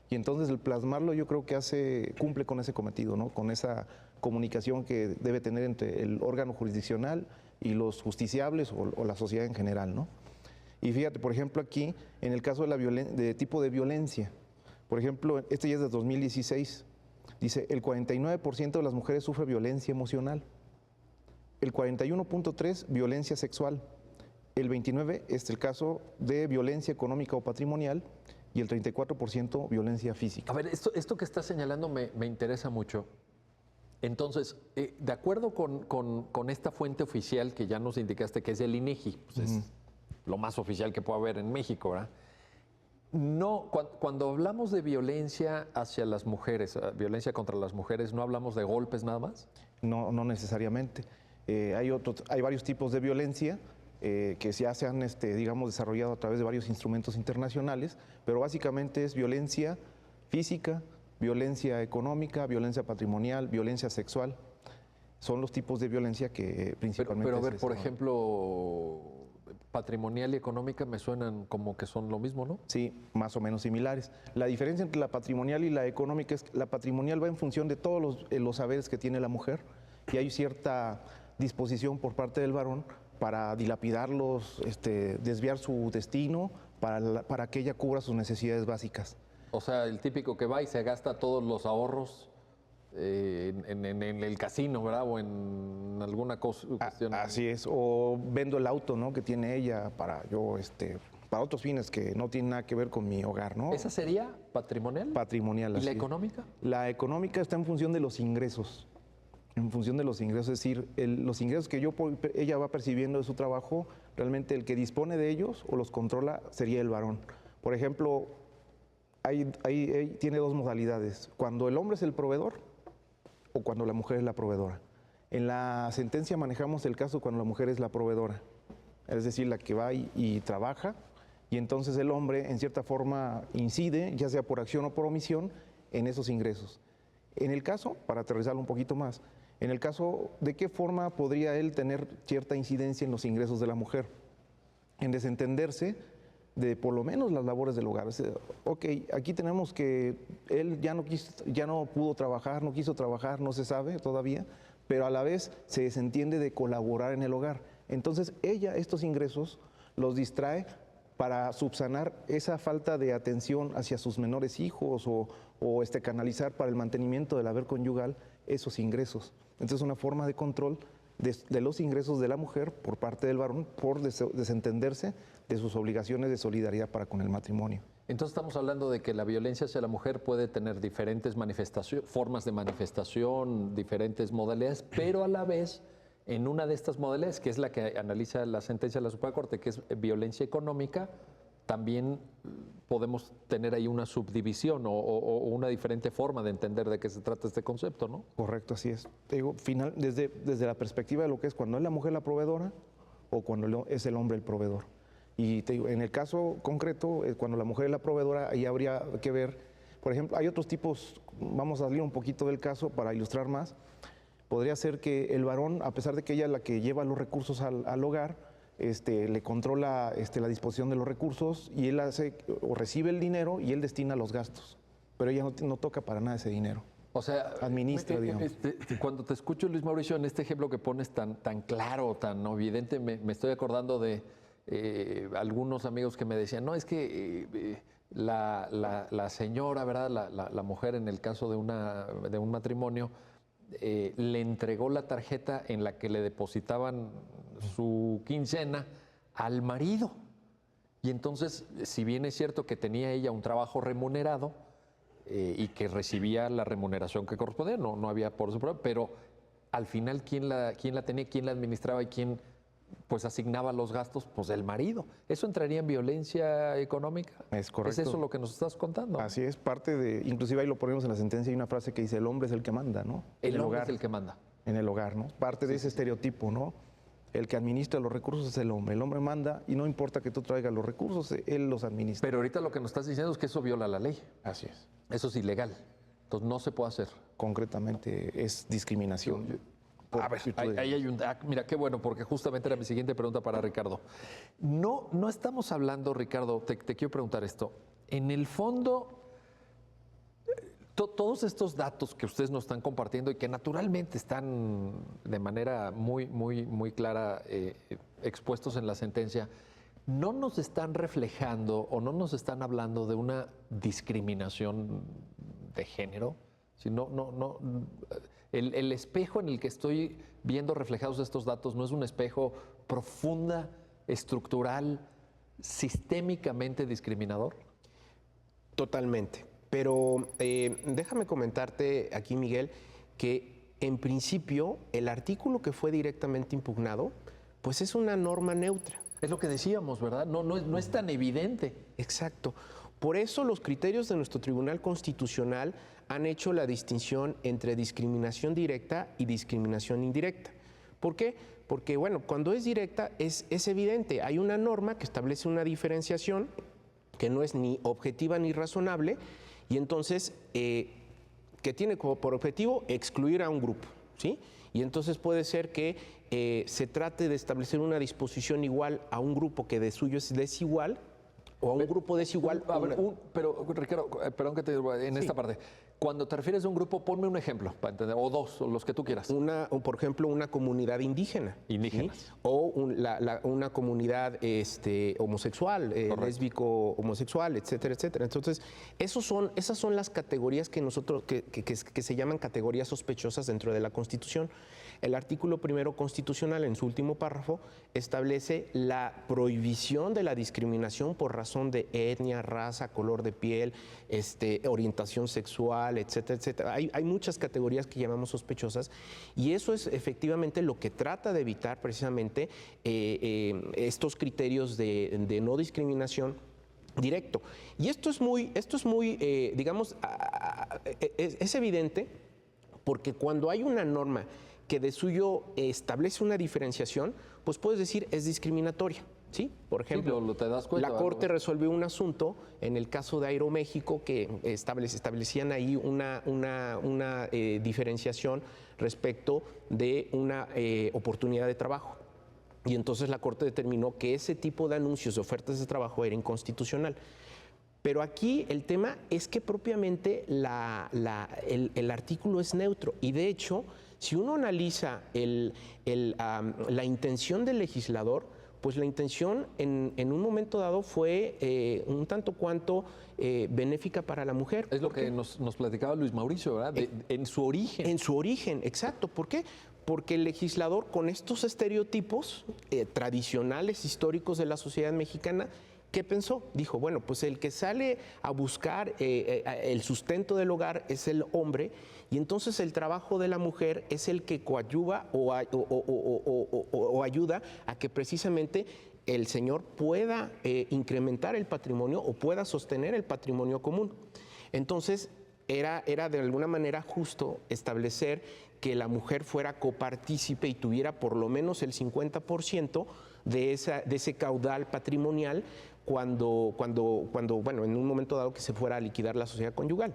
Y entonces el plasmarlo yo creo que cumple con ese cometido, ¿no? Con esa comunicación que debe tener entre el órgano jurisdiccional y los justiciables o la sociedad en general, ¿no? Y fíjate, por ejemplo, aquí, en el caso de tipo de violencia, por ejemplo, este ya es de 2016, dice, el 49% de las mujeres sufre violencia emocional, el 41.3% violencia sexual, el 29% es el caso de violencia económica o patrimonial y el 34% violencia física. A ver, esto que estás señalando me interesa mucho. Entonces, de acuerdo con esta fuente oficial que ya nos indicaste que es el INEGI, pues es lo más oficial que puede haber en México, ¿verdad? No, cuando hablamos de violencia hacia las mujeres, violencia contra las mujeres, ¿no hablamos de golpes nada más? No, no necesariamente. Hay varios tipos de violencia que ya se han, digamos, desarrollado a través de varios instrumentos internacionales, pero básicamente es violencia física, violencia económica, violencia patrimonial, violencia sexual. Son los tipos de violencia que principalmente... Pero a ver, por ejemplo, patrimonial y económica me suenan como que son lo mismo, ¿no? Sí, más o menos similares. La diferencia entre la patrimonial y la económica es que la patrimonial va en función de todos los saberes que tiene la mujer y hay cierta disposición por parte del varón para dilapidarlos, desviar su destino, para que ella cubra sus necesidades básicas. O sea, el típico que va y se gasta todos los ahorros en el casino, ¿verdad? O en alguna cuestión. Así es, o vendo el auto, ¿no? Que tiene ella para para otros fines que no tienen nada que ver con mi hogar, ¿no? ¿Esa sería patrimonial? Patrimonial. ¿Y la así. económica? La económica está en función de los ingresos. En función de los ingresos, es decir, los ingresos que ella va percibiendo de su trabajo, realmente el que dispone de ellos o los controla sería el varón. Por ejemplo, tiene dos modalidades, cuando el hombre es el proveedor o cuando la mujer es la proveedora. En la sentencia manejamos el caso cuando la mujer es la proveedora, es decir, la que va y trabaja, y entonces el hombre en cierta forma incide, ya sea por acción o por omisión, en esos ingresos. En el caso, para aterrizarlo un poquito más, en el caso, ¿de qué forma podría él tener cierta incidencia en los ingresos de la mujer? En desentenderse de por lo menos las labores del hogar. O sea, ok, aquí tenemos que él ya no pudo trabajar, no quiso trabajar, no se sabe todavía, pero a la vez se desentiende de colaborar en el hogar. Entonces ella estos ingresos los distrae para subsanar esa falta de atención hacia sus menores hijos o canalizar para el mantenimiento del haber conyugal esos ingresos. Entonces es una forma de control de los ingresos de la mujer por parte del varón por desentenderse de sus obligaciones de solidaridad para con el matrimonio. Entonces estamos hablando de que la violencia hacia la mujer puede tener diferentes formas de manifestación, diferentes modalidades, pero a la vez en una de estas modalidades, que es la que analiza la sentencia de la Suprema Corte, que es violencia económica, también podemos tener ahí una subdivisión o una diferente forma de entender de qué se trata este concepto, ¿no? Correcto, así es. Te digo, desde la perspectiva de lo que es cuando es la mujer la proveedora o cuando es el hombre el proveedor. Y te digo, en el caso concreto, cuando la mujer es la proveedora, ahí habría que ver, por ejemplo, hay otros tipos, vamos a salir un poquito del caso para ilustrar más. Podría ser que el varón, a pesar de que ella es la que lleva los recursos al hogar, le controla la disposición de los recursos y él hace o recibe el dinero y él destina los gastos, pero ella no toca para nada ese dinero. O sea, administra, digamos. Cuando te escucho, Luis Mauricio, en este ejemplo que pones tan claro, tan evidente, me estoy acordando de algunos amigos que me decían, no, es que la señora, ¿verdad? La mujer en el caso de un matrimonio, le entregó la tarjeta en la que le depositaban su quincena al marido. Y entonces, si bien es cierto que tenía ella un trabajo remunerado y que recibía la remuneración que correspondía, no había por su problema, pero al final, ¿quién la tenía, quién la administraba y quién pues asignaba los gastos? Pues el marido. ¿Eso entraría en violencia económica? Es correcto. ¿Es eso lo que nos estás contando? Así es, parte de, inclusive ahí lo ponemos en la sentencia, hay una frase que dice, el hombre es el que manda, ¿no? El hombre es el que manda. En el hogar, ¿no? Parte de ese estereotipo, ¿no? El que administra los recursos es el hombre manda y no importa que tú traigas los recursos, él los administra. Pero ahorita lo que nos estás diciendo es que eso viola la ley. Así es. Eso es ilegal. Entonces no se puede hacer. Concretamente es discriminación. A ver, ahí hay mira, qué bueno, porque justamente era mi siguiente pregunta para Ricardo. No estamos hablando, Ricardo, te quiero preguntar esto. En el fondo, todos estos datos que ustedes nos están compartiendo y que naturalmente están de manera muy clara expuestos en la sentencia, no nos están reflejando o no nos están hablando de una discriminación de género, sino el espejo en el que estoy viendo reflejados estos datos no es un espejo profunda, estructural, sistémicamente discriminador. Totalmente. Pero déjame comentarte aquí, Miguel, que en principio el artículo que fue directamente impugnado, pues es una norma neutra. Es lo que decíamos, ¿verdad? No es tan evidente. Exacto. Por eso los criterios de nuestro Tribunal Constitucional han hecho la distinción entre discriminación directa y discriminación indirecta. ¿Por qué? Porque, bueno, cuando es directa es evidente. Hay una norma que establece una diferenciación que no es ni objetiva ni razonable y entonces que tiene como por objetivo excluir a un grupo, ¿sí? Y entonces puede ser que se trate de establecer una disposición igual a un grupo que de suyo es desigual o a un grupo desigual. Pero, Ricardo, perdón que te en esta parte. Cuando te refieres a un grupo, ponme un ejemplo para entender, o dos, o los que tú quieras. Por ejemplo, una comunidad indígena. Indígenas. ¿Sí? O una comunidad homosexual, lésbico, homosexual, etcétera, etcétera. Entonces, esas son las categorías que nosotros, que se llaman categorías sospechosas dentro de la Constitución. El artículo primero constitucional, en su último párrafo, establece la prohibición de la discriminación por razón de etnia, raza, color de piel, orientación sexual, etcétera, etcétera. Hay muchas categorías que llamamos sospechosas y eso es efectivamente lo que trata de evitar precisamente estos criterios de no discriminación directo. Y esto es muy digamos, es evidente porque cuando hay una norma que de suyo establece una diferenciación, pues puedes decir es discriminatoria. ¿Sí? Por ejemplo, te das cuenta, la Corte resolvió un asunto en el caso de Aeroméxico que establecían ahí una diferenciación respecto de una oportunidad de trabajo. Y entonces la Corte determinó que ese tipo de anuncios de ofertas de trabajo era inconstitucional. Pero aquí el tema es que propiamente el artículo es neutro y de hecho, si uno analiza la intención del legislador, pues la intención en un momento dado fue un tanto cuanto benéfica para la mujer. Es lo que nos platicaba Luis Mauricio, ¿verdad? En su origen. En su origen, exacto. ¿Por qué? Porque el legislador con estos estereotipos tradicionales, históricos de la sociedad mexicana, ¿qué pensó? Dijo, bueno, pues el que sale a buscar el sustento del hogar es el hombre y entonces el trabajo de la mujer es el que coadyuva o ayuda a que precisamente el señor pueda incrementar el patrimonio o pueda sostener el patrimonio común. Entonces, era de alguna manera justo establecer que la mujer fuera copartícipe y tuviera por lo menos el 50% de ese caudal patrimonial cuando, bueno, en un momento dado que se fuera a liquidar la sociedad conyugal.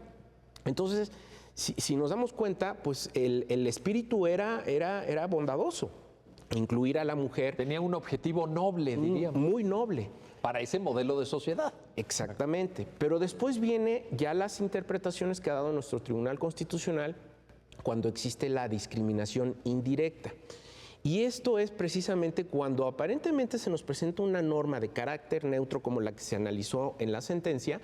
Entonces, si nos damos cuenta, pues el espíritu era bondadoso, incluir a la mujer. Tenía un objetivo noble, diríamos. Muy noble. Para ese modelo de sociedad. Exactamente. Pero después viene ya las interpretaciones que ha dado nuestro Tribunal Constitucional cuando existe la discriminación indirecta. Y esto es precisamente cuando aparentemente se nos presenta una norma de carácter neutro como la que se analizó en la sentencia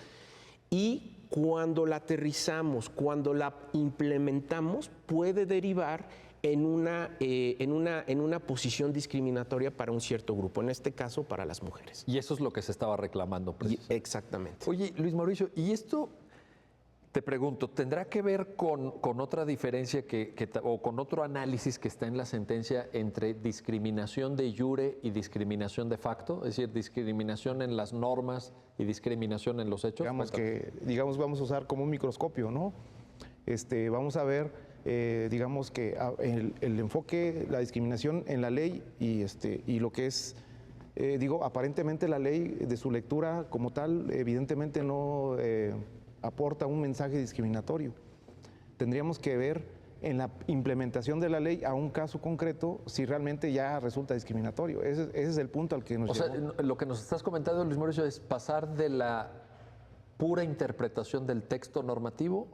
y cuando la aterrizamos, cuando la implementamos, puede derivar en una posición discriminatoria para un cierto grupo, en este caso para las mujeres. Y eso es lo que se estaba reclamando. Exactamente. Oye, Luis Mauricio, ¿y esto, te pregunto, tendrá que ver con otra diferencia o con otro análisis que está en la sentencia entre discriminación de jure y discriminación de facto? Es decir, discriminación en las normas y discriminación en los hechos. Digamos, vamos a usar como un microscopio, ¿no? Vamos a ver, digamos que el enfoque, la discriminación en la ley y lo que es, aparentemente la ley de su lectura como tal, evidentemente no aporta un mensaje discriminatorio. Tendríamos que ver en la implementación de la ley a un caso concreto si realmente ya resulta discriminatorio. Ese es el punto al que nos llevó. O sea, lo que nos estás comentando, Luis Mauricio, es pasar de la pura interpretación del texto normativo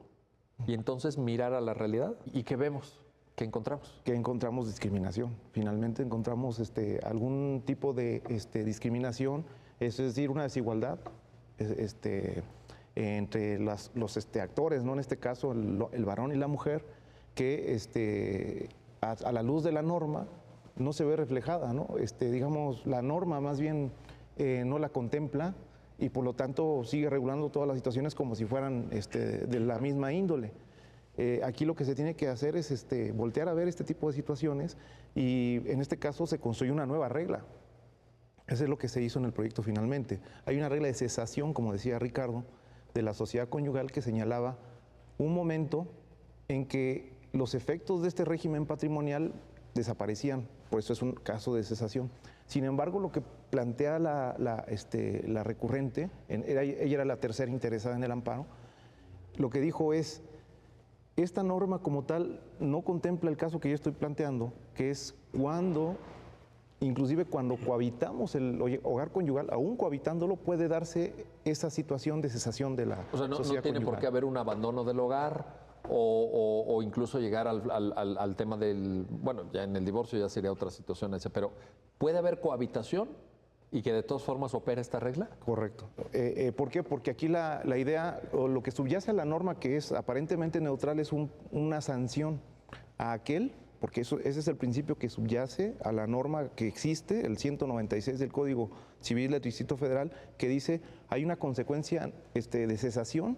y entonces mirar a la realidad. ¿Y qué vemos? ¿Qué encontramos? Que encontramos discriminación. Finalmente encontramos algún tipo de discriminación, es decir, una desigualdad entre los actores, ¿no? En este caso el varón y la mujer, que a la luz de la norma no se ve reflejada, ¿no? Digamos, la norma más bien no la contempla y por lo tanto sigue regulando todas las situaciones como si fueran de la misma índole. Aquí lo que se tiene que hacer es voltear a ver este tipo de situaciones y en este caso se construye una nueva regla. Eso es lo que se hizo en el proyecto finalmente. Hay una regla de cesación, como decía Ricardo, de la sociedad conyugal que señalaba un momento en que los efectos de este régimen patrimonial desaparecían, por eso es un caso de cesación. Sin embargo, lo que plantea la recurrente, ella era la tercera interesada en el amparo, lo que dijo es, esta norma como tal no contempla el caso que yo estoy planteando, que es inclusive cuando cohabitamos el hogar conyugal, aún cohabitándolo, puede darse esa situación de cesación de la sociedad conyugal. O sea, no tiene por qué haber un abandono del hogar o incluso llegar al tema del... Bueno, ya en el divorcio ya sería otra situación esa, pero ¿puede haber cohabitación y que de todas formas opera esta regla? Correcto. ¿Por qué? Porque aquí la idea, o lo que subyace a la norma que es aparentemente neutral, es una sanción a aquel, porque ese es el principio que subyace a la norma que existe, el 196 del Código Civil del Distrito Federal, que dice, hay una consecuencia de cesación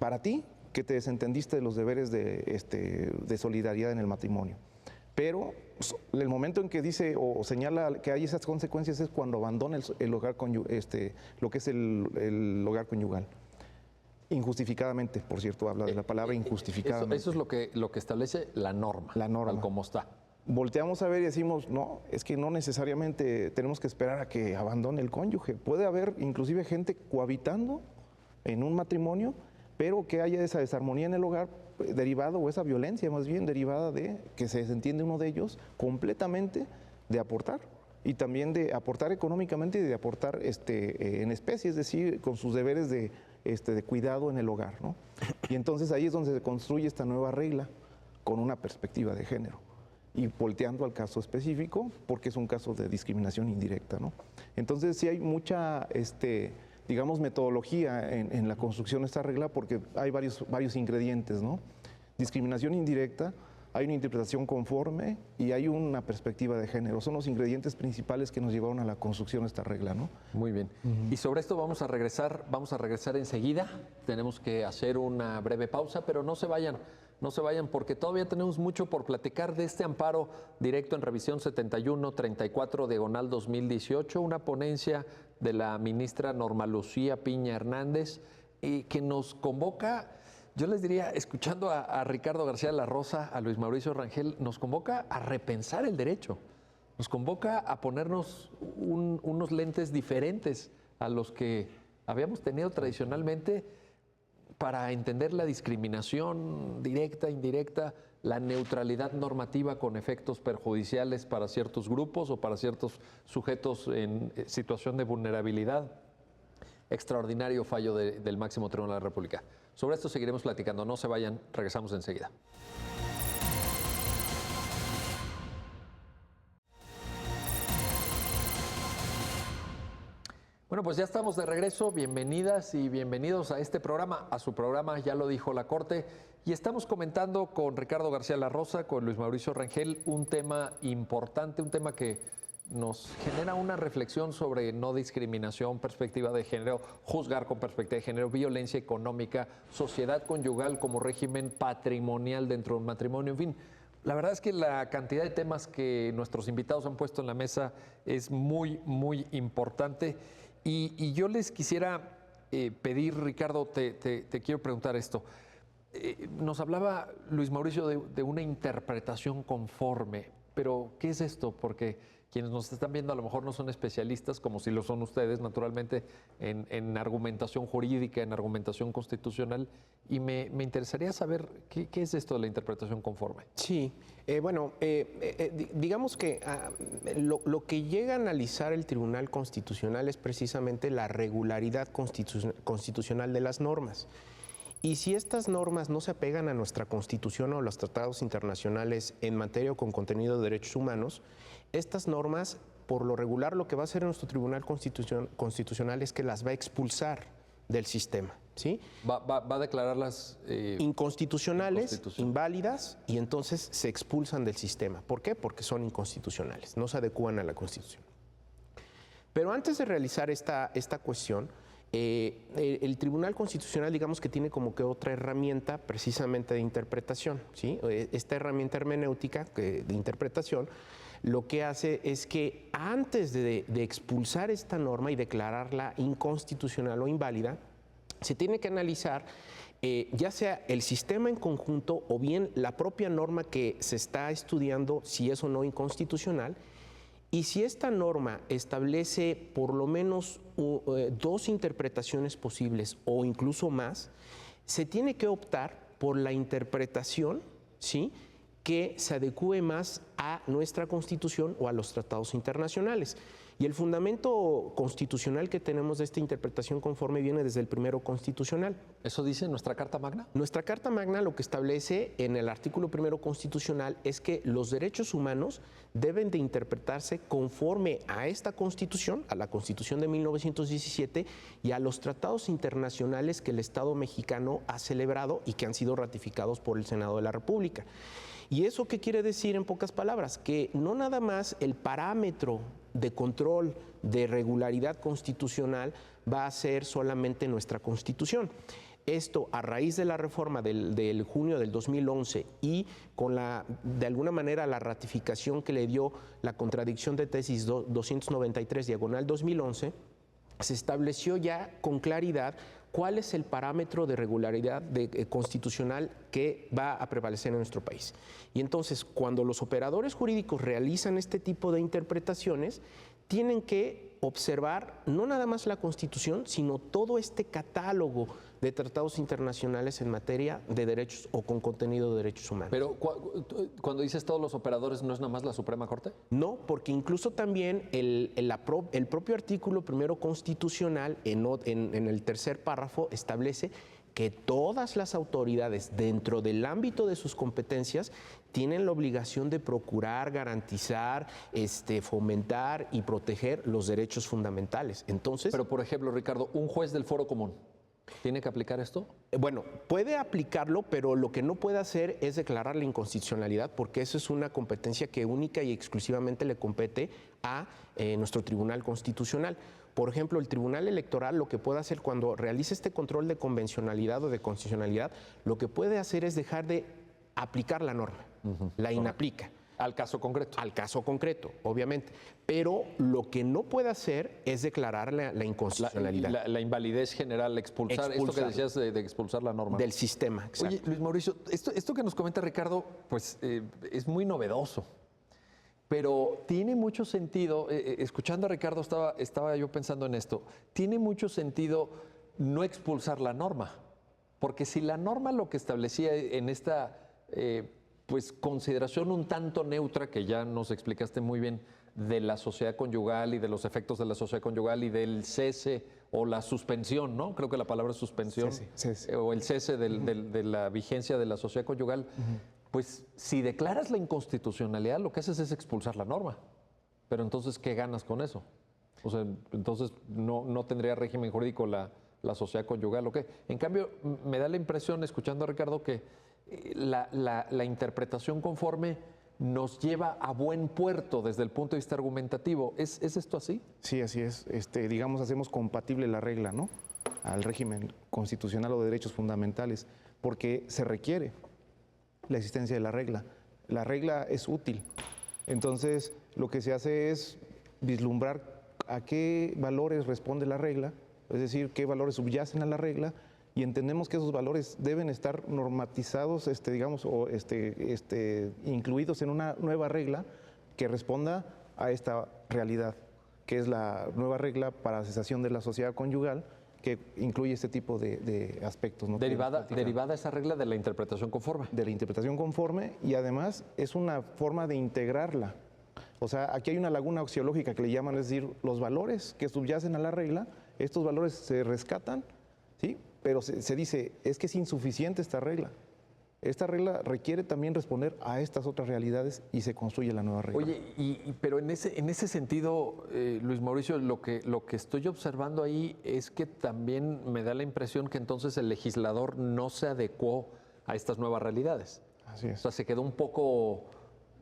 para ti que te desentendiste de los deberes de solidaridad en el matrimonio. Pero el momento en que dice o señala que hay esas consecuencias es cuando abandona el hogar lo que es el hogar conyugal. Injustificadamente, por cierto, habla de la palabra injustificadamente. Eso es lo que establece la norma. La norma. Tal como está. Volteamos a ver y decimos, no, es que no necesariamente tenemos que esperar a que abandone el cónyuge. Puede haber inclusive gente cohabitando en un matrimonio, pero que haya esa desarmonía en el hogar derivado, o esa violencia más bien derivada de que se desentiende uno de ellos completamente de aportar, y también de aportar económicamente y de aportar en especie, es decir, con sus deberes de cuidado en el hogar, ¿no? Y entonces ahí es donde se construye esta nueva regla con una perspectiva de género y volteando al caso específico, porque es un caso de discriminación indirecta, ¿no? Entonces sí hay mucha, digamos, metodología en la construcción de esta regla, porque hay varios ingredientes, ¿no? Discriminación indirecta, hay una interpretación conforme y hay una perspectiva de género. Son los ingredientes principales que nos llevaron a la construcción de esta regla, ¿no? Muy bien. Y sobre esto vamos a regresar enseguida. Tenemos que hacer una breve pausa, pero no se vayan porque todavía tenemos mucho por platicar de este amparo directo en revisión 7134/2018, una ponencia de la ministra Norma Lucía Piña Hernández que nos convoca. Yo les diría, escuchando a Ricardo García de la Rosa, a Luis Mauricio Rangel, nos convoca a repensar el derecho, nos convoca a ponernos unos lentes diferentes a los que habíamos tenido tradicionalmente para entender la discriminación directa, indirecta, la neutralidad normativa con efectos perjudiciales para ciertos grupos o para ciertos sujetos en situación de vulnerabilidad. Extraordinario fallo del máximo tribunal de la República. Sobre esto seguiremos platicando. No se vayan, regresamos enseguida. Bueno, pues ya estamos de regreso. Bienvenidas y bienvenidos a este programa, a su programa Ya lo dijo la Corte. Y estamos comentando con Ricardo García La Rosa, con Luis Mauricio Rangel, un tema importante, un tema que nos genera una reflexión sobre no discriminación, perspectiva de género, juzgar con perspectiva de género, violencia económica, sociedad conyugal como régimen patrimonial dentro de un matrimonio, en fin. La verdad es que la cantidad de temas que nuestros invitados han puesto en la mesa es muy, muy importante. Y yo les quisiera pedir, Ricardo, te quiero preguntar esto. Nos hablaba Luis Mauricio de una interpretación conforme, pero ¿qué es esto? Porque quienes nos están viendo a lo mejor no son especialistas, como si lo son ustedes, naturalmente, en argumentación jurídica, en argumentación constitucional, y me interesaría saber qué es esto de la interpretación conforme. Sí, digamos que lo que llega a analizar el Tribunal Constitucional es precisamente la regularidad constitucional de las normas. Y si estas normas no se apegan a nuestra Constitución o a los tratados internacionales en materia o con contenido de derechos humanos, estas normas, por lo regular, lo que va a hacer nuestro Tribunal Constitucional es que las va a expulsar del sistema, ¿sí? Va a declararlas inconstitucionales, inválidas, y entonces se expulsan del sistema. ¿Por qué? Porque son inconstitucionales, no se adecúan a la Constitución. Pero antes de realizar esta cuestión, el Tribunal Constitucional, digamos que tiene como que otra herramienta precisamente de interpretación, ¿sí? Esta herramienta hermenéutica de interpretación lo que hace es que antes de expulsar esta norma y declararla inconstitucional o inválida, se tiene que analizar ya sea el sistema en conjunto o bien la propia norma que se está estudiando, si es o no inconstitucional. Y si esta norma establece por lo menos dos interpretaciones posibles o incluso más, se tiene que optar por la interpretación, ¿sí?, que se adecúe más a nuestra Constitución o a los tratados internacionales. Y el fundamento constitucional que tenemos de esta interpretación conforme viene desde el primero constitucional. ¿Eso dice nuestra Carta Magna? Nuestra Carta Magna lo que establece en el artículo primero constitucional es que los derechos humanos deben de interpretarse conforme a esta Constitución, a la Constitución de 1917 y a los tratados internacionales que el Estado mexicano ha celebrado y que han sido ratificados por el Senado de la República. ¿Y eso qué quiere decir en pocas palabras? Que no nada más el parámetro de control de regularidad constitucional va a ser solamente nuestra Constitución. Esto a raíz de la reforma del junio del 2011 y con de alguna manera la ratificación que le dio la contradicción de tesis 293/2011, se estableció ya con claridad cuál es el parámetro de regularidad constitucional que va a prevalecer en nuestro país. Y entonces, cuando los operadores jurídicos realizan este tipo de interpretaciones, tienen que observar no nada más la Constitución, sino todo este catálogo de tratados internacionales en materia de derechos o con contenido de derechos humanos. Pero cuando dices todos los operadores, ¿no es nada más la Suprema Corte? No, porque incluso también el propio artículo primero constitucional, en el tercer párrafo, establece que todas las autoridades, dentro del ámbito de sus competencias, tienen la obligación de procurar, garantizar, fomentar y proteger los derechos fundamentales. Entonces, Pero, por ejemplo, Ricardo, un juez del Foro Común, ¿tiene que aplicar esto? bueno, puede aplicarlo, pero lo que no puede hacer es declarar la inconstitucionalidad, porque eso es una competencia que única y exclusivamente le compete a nuestro Tribunal Constitucional. Por ejemplo, el Tribunal Electoral lo que puede hacer cuando realice este control de convencionalidad o de constitucionalidad, lo que puede hacer es dejar de aplicar la norma, la inaplica. Al caso concreto. Al caso concreto, obviamente. Pero lo que no puede hacer es declarar la inconstitucionalidad. La invalidez general, expulsar, esto que decías de expulsar la norma. Del sistema, exacto. Oye, Luis Mauricio, esto que nos comenta Ricardo, pues es muy novedoso, pero tiene mucho sentido, escuchando a Ricardo estaba yo pensando en esto, tiene mucho sentido no expulsar la norma, porque si la norma lo que establecía en esta pues consideración un tanto neutra, que ya nos explicaste muy bien, de la sociedad conyugal y de los efectos de la sociedad conyugal y del cese o la suspensión, ¿no? Creo que la palabra es suspensión, Cese. O el cese de la vigencia de la sociedad conyugal, pues si declaras la inconstitucionalidad, lo que haces es expulsar la norma. Pero entonces, ¿qué ganas con eso? O sea, entonces no tendría régimen jurídico la sociedad conyugal, ¿o qué? En cambio, me da la impresión, escuchando a Ricardo, que la interpretación conforme nos lleva a buen puerto desde el punto de vista argumentativo. ¿Es esto así? Sí, así es. Digamos, hacemos compatible la regla, ¿no?, al régimen constitucional o de derechos fundamentales, porque se requiere la existencia de la regla. La regla es útil. Entonces, lo que se hace es vislumbrar a qué valores responde la regla, es decir, qué valores subyacen a la regla, y entendemos que esos valores deben estar normatizados, digamos, o incluidos en una nueva regla que responda a esta realidad, que es la nueva regla para la cesación de la sociedad conyugal, que incluye este tipo de aspectos, ¿no? Derivada esa regla de la interpretación conforme. De la interpretación conforme, y además es una forma de integrarla. O sea, aquí hay una laguna axiológica que le llaman, es decir, los valores que subyacen a la regla, estos valores se rescatan, ¿sí?, pero se dice, es que es insuficiente esta regla. Esta regla requiere también responder a estas otras realidades y se construye la nueva regla. Oye, pero en ese sentido, Luis Mauricio, lo que estoy observando ahí es que también me da la impresión que entonces el legislador no se adecuó a estas nuevas realidades. Así es. O sea, se quedó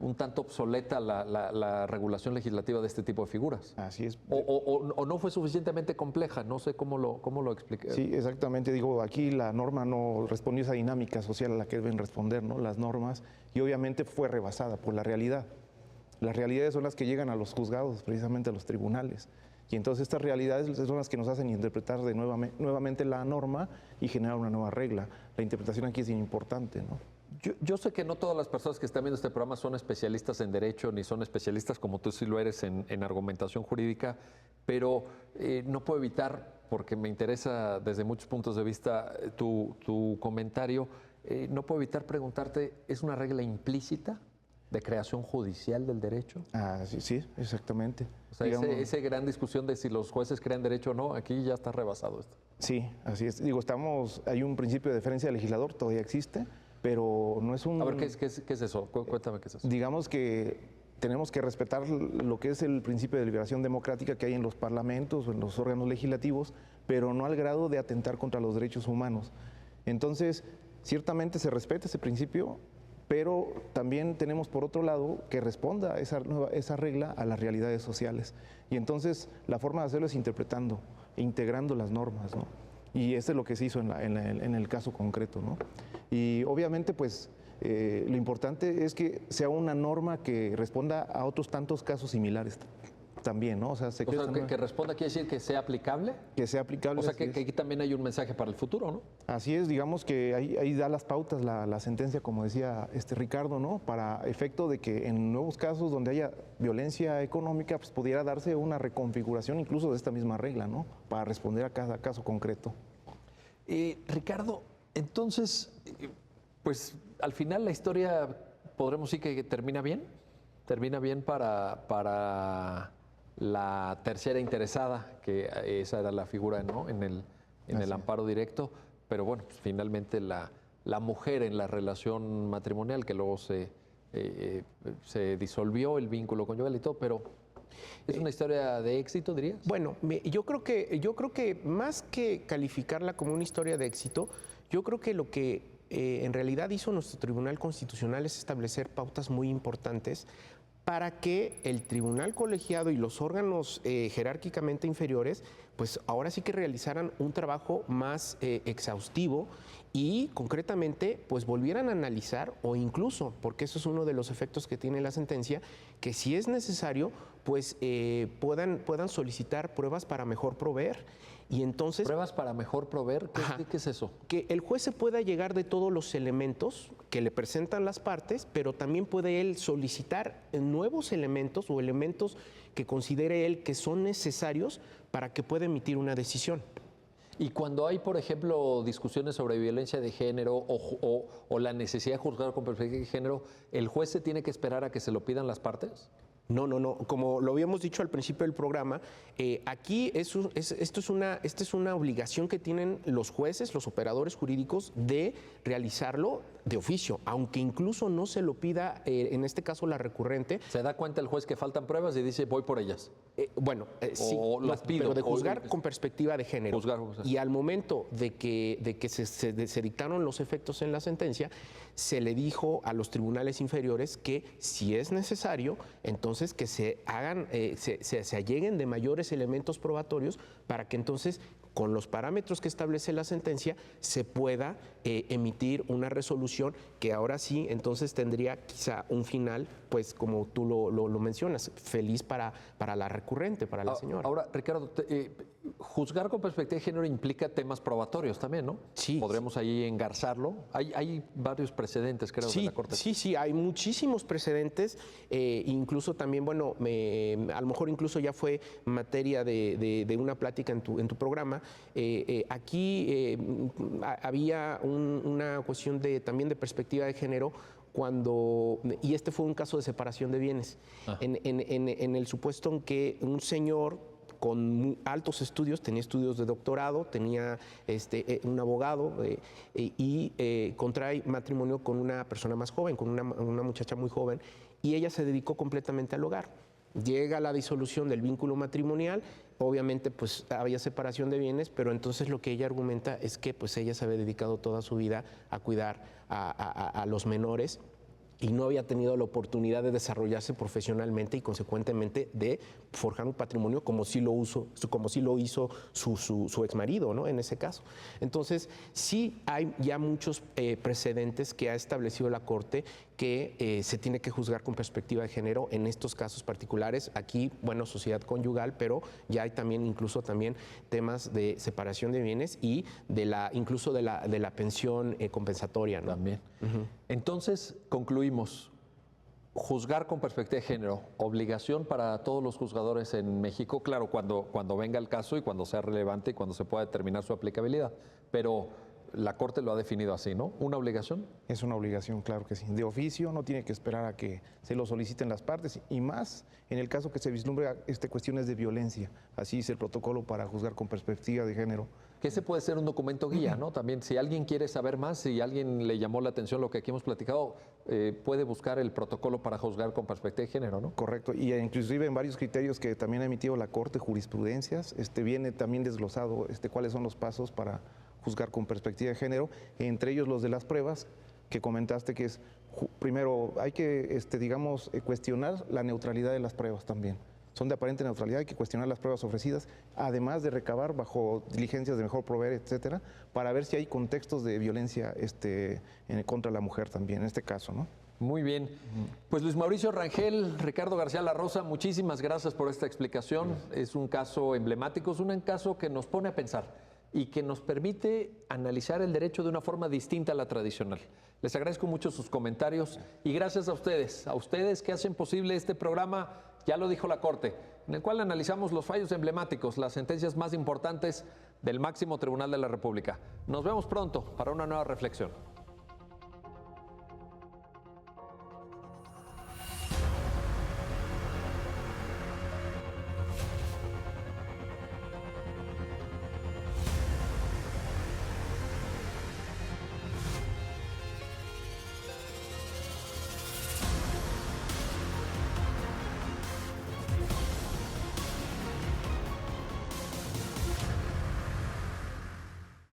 un tanto obsoleta la regulación legislativa de este tipo de figuras. Así es. O no fue suficientemente compleja, no sé cómo lo expliqué. Sí, exactamente. Digo, aquí la norma no respondió a esa dinámica social a la que deben responder, ¿no?, las normas, y obviamente fue rebasada por la realidad. Las realidades son las que llegan a los juzgados, precisamente a los tribunales. Y entonces estas realidades son las que nos hacen interpretar nuevamente la norma y generar una nueva regla. La interpretación aquí es importante, ¿no? Yo sé que no todas las personas que están viendo este programa son especialistas en derecho, ni son especialistas como tú sí lo eres en argumentación jurídica, pero no puedo evitar, porque me interesa desde muchos puntos de vista tu comentario, no puedo evitar preguntarte, ¿es una regla implícita de creación judicial del derecho? Ah, sí, exactamente. O sea, esa gran discusión de si los jueces crean derecho o no, aquí ya está rebasado esto. Sí, así es. Digo, hay un principio de deferencia del legislador, todavía existe, pero no es un... A ver, ¿qué es eso? Cuéntame qué es eso. Digamos que tenemos que respetar lo que es el principio de liberación democrática que hay en los parlamentos o en los órganos legislativos, pero no al grado de atentar contra los derechos humanos. Entonces, ciertamente se respeta ese principio, pero también tenemos por otro lado que responda esa regla a las realidades sociales. Y entonces la forma de hacerlo es interpretando e integrando las normas, ¿no? Y eso es lo que se hizo en el caso concreto, ¿no? Y obviamente, pues, lo importante es que sea una norma que responda a otros tantos casos similares también, ¿no? O sea, se O crea sea, esta que responda quiere decir que sea aplicable. que sea aplicable. O sea, así es. que aquí también hay un mensaje para el futuro, ¿no? Así es, digamos que ahí da las pautas la sentencia, como decía Ricardo, ¿no? Para efecto de que en nuevos casos donde haya violencia económica, pues pudiera darse una reconfiguración incluso de esta misma regla, ¿no? Para responder a cada caso concreto. Ricardo, entonces, pues al final la historia podremos decir que termina bien para la tercera interesada, que esa era la figura, ¿no? En el amparo directo, pero bueno, pues, finalmente la mujer en la relación matrimonial, que luego se disolvió el vínculo conyugal y todo, pero ¿es una historia de éxito, dirías? Bueno, yo creo que más que calificarla como una historia de éxito, yo creo que lo que en realidad hizo nuestro Tribunal Constitucional es establecer pautas muy importantes para que el tribunal colegiado y los órganos jerárquicamente inferiores, pues ahora sí que realizaran un trabajo más exhaustivo y concretamente pues volvieran a analizar o incluso, porque eso es uno de los efectos que tiene la sentencia, que si es necesario pues puedan solicitar pruebas para mejor proveer. Y entonces, ¿Pruebas para mejor proveer? ¿Qué es eso? que el juez se pueda llegar de todos los elementos que le presentan las partes, pero también puede él solicitar nuevos elementos o elementos que considere él que son necesarios para que pueda emitir una decisión. Y cuando hay, por ejemplo, discusiones sobre violencia de género o la necesidad de juzgar con perspectiva de género, ¿el juez se tiene que esperar a que se lo pidan las partes? No. Como lo habíamos dicho al principio del programa, aquí esta es una obligación que tienen los jueces, los operadores jurídicos, de realizarlo de oficio, aunque incluso no se lo pida, en este caso la recurrente. ¿Se da cuenta el juez que faltan pruebas y dice voy por ellas? Sí, O las pido, pero de o- juzgar con perspectiva de género. Juzgar con perspectiva. Y al momento de que se dictaron los efectos en la sentencia, se le dijo a los tribunales inferiores que si es necesario, entonces que se hagan, se alleguen de mayores elementos probatorios para que entonces, con los parámetros que establece la sentencia, se pueda emitir una resolución que ahora sí entonces tendría quizá un final, pues como tú lo mencionas, feliz para la recurrente, para la señora. Ahora, Ricardo, juzgar con perspectiva de género implica temas probatorios también, ¿no? Sí. Podremos ahí engarzarlo. Hay varios precedentes, creo, de la Corte. Sí, hay muchísimos precedentes, incluso también, bueno, a lo mejor incluso ya fue materia de una plática en tu programa. Aquí había una cuestión también de perspectiva de género y este fue un caso de separación de bienes, en el supuesto en que un señor con altos estudios, tenía estudios de doctorado, tenía un abogado y contrae matrimonio con una persona más joven, con una muchacha muy joven, y ella se dedicó completamente al hogar. Llega la disolución del vínculo matrimonial, obviamente pues había separación de bienes, pero entonces lo que ella argumenta es que pues ella se había dedicado toda su vida a cuidar a los menores y no había tenido la oportunidad de desarrollarse profesionalmente y consecuentemente de forjar un patrimonio como sí lo hizo su exmarido, ¿no? En ese caso. Entonces, sí hay ya muchos precedentes que ha establecido la Corte que se tiene que juzgar con perspectiva de género en estos casos particulares. Aquí, bueno, sociedad conyugal, pero ya hay también incluso temas de separación de bienes y incluso de la pensión compensatoria, ¿no? También. Entonces, concluimos. Juzgar con perspectiva de género, obligación para todos los juzgadores en México, claro, cuando venga el caso y cuando sea relevante y cuando se pueda determinar su aplicabilidad. Pero la Corte lo ha definido así, ¿no? ¿Una obligación? Es una obligación, claro que sí. De oficio, no tiene que esperar a que se lo soliciten las partes y más en el caso que se vislumbra cuestiones de violencia. Así es el protocolo para juzgar con perspectiva de género. Que ese puede ser un documento guía, ¿no? También, si alguien quiere saber más, si a alguien le llamó la atención lo que aquí hemos platicado, puede buscar el protocolo para juzgar con perspectiva de género, ¿no? Correcto, y inclusive en varios criterios que también ha emitido la Corte, jurisprudencias, viene también desglosado cuáles son los pasos para juzgar con perspectiva de género, entre ellos los de las pruebas, que comentaste que es, primero, hay que, cuestionar la neutralidad de las pruebas también. Son de aparente neutralidad, hay que cuestionar las pruebas ofrecidas, además de recabar bajo diligencias de mejor proveer, etcétera, para ver si hay contextos de violencia contra la mujer también, en este caso, ¿no? Muy bien. Pues Luis Mauricio Rangel, Ricardo García La Rosa, muchísimas gracias por esta explicación. Es un caso emblemático, es un caso que nos pone a pensar y que nos permite analizar el derecho de una forma distinta a la tradicional. Les agradezco mucho sus comentarios y gracias a ustedes que hacen posible este programa, ya lo dijo la Corte, en el cual analizamos los fallos emblemáticos, las sentencias más importantes del máximo tribunal de la República. Nos vemos pronto para una nueva reflexión.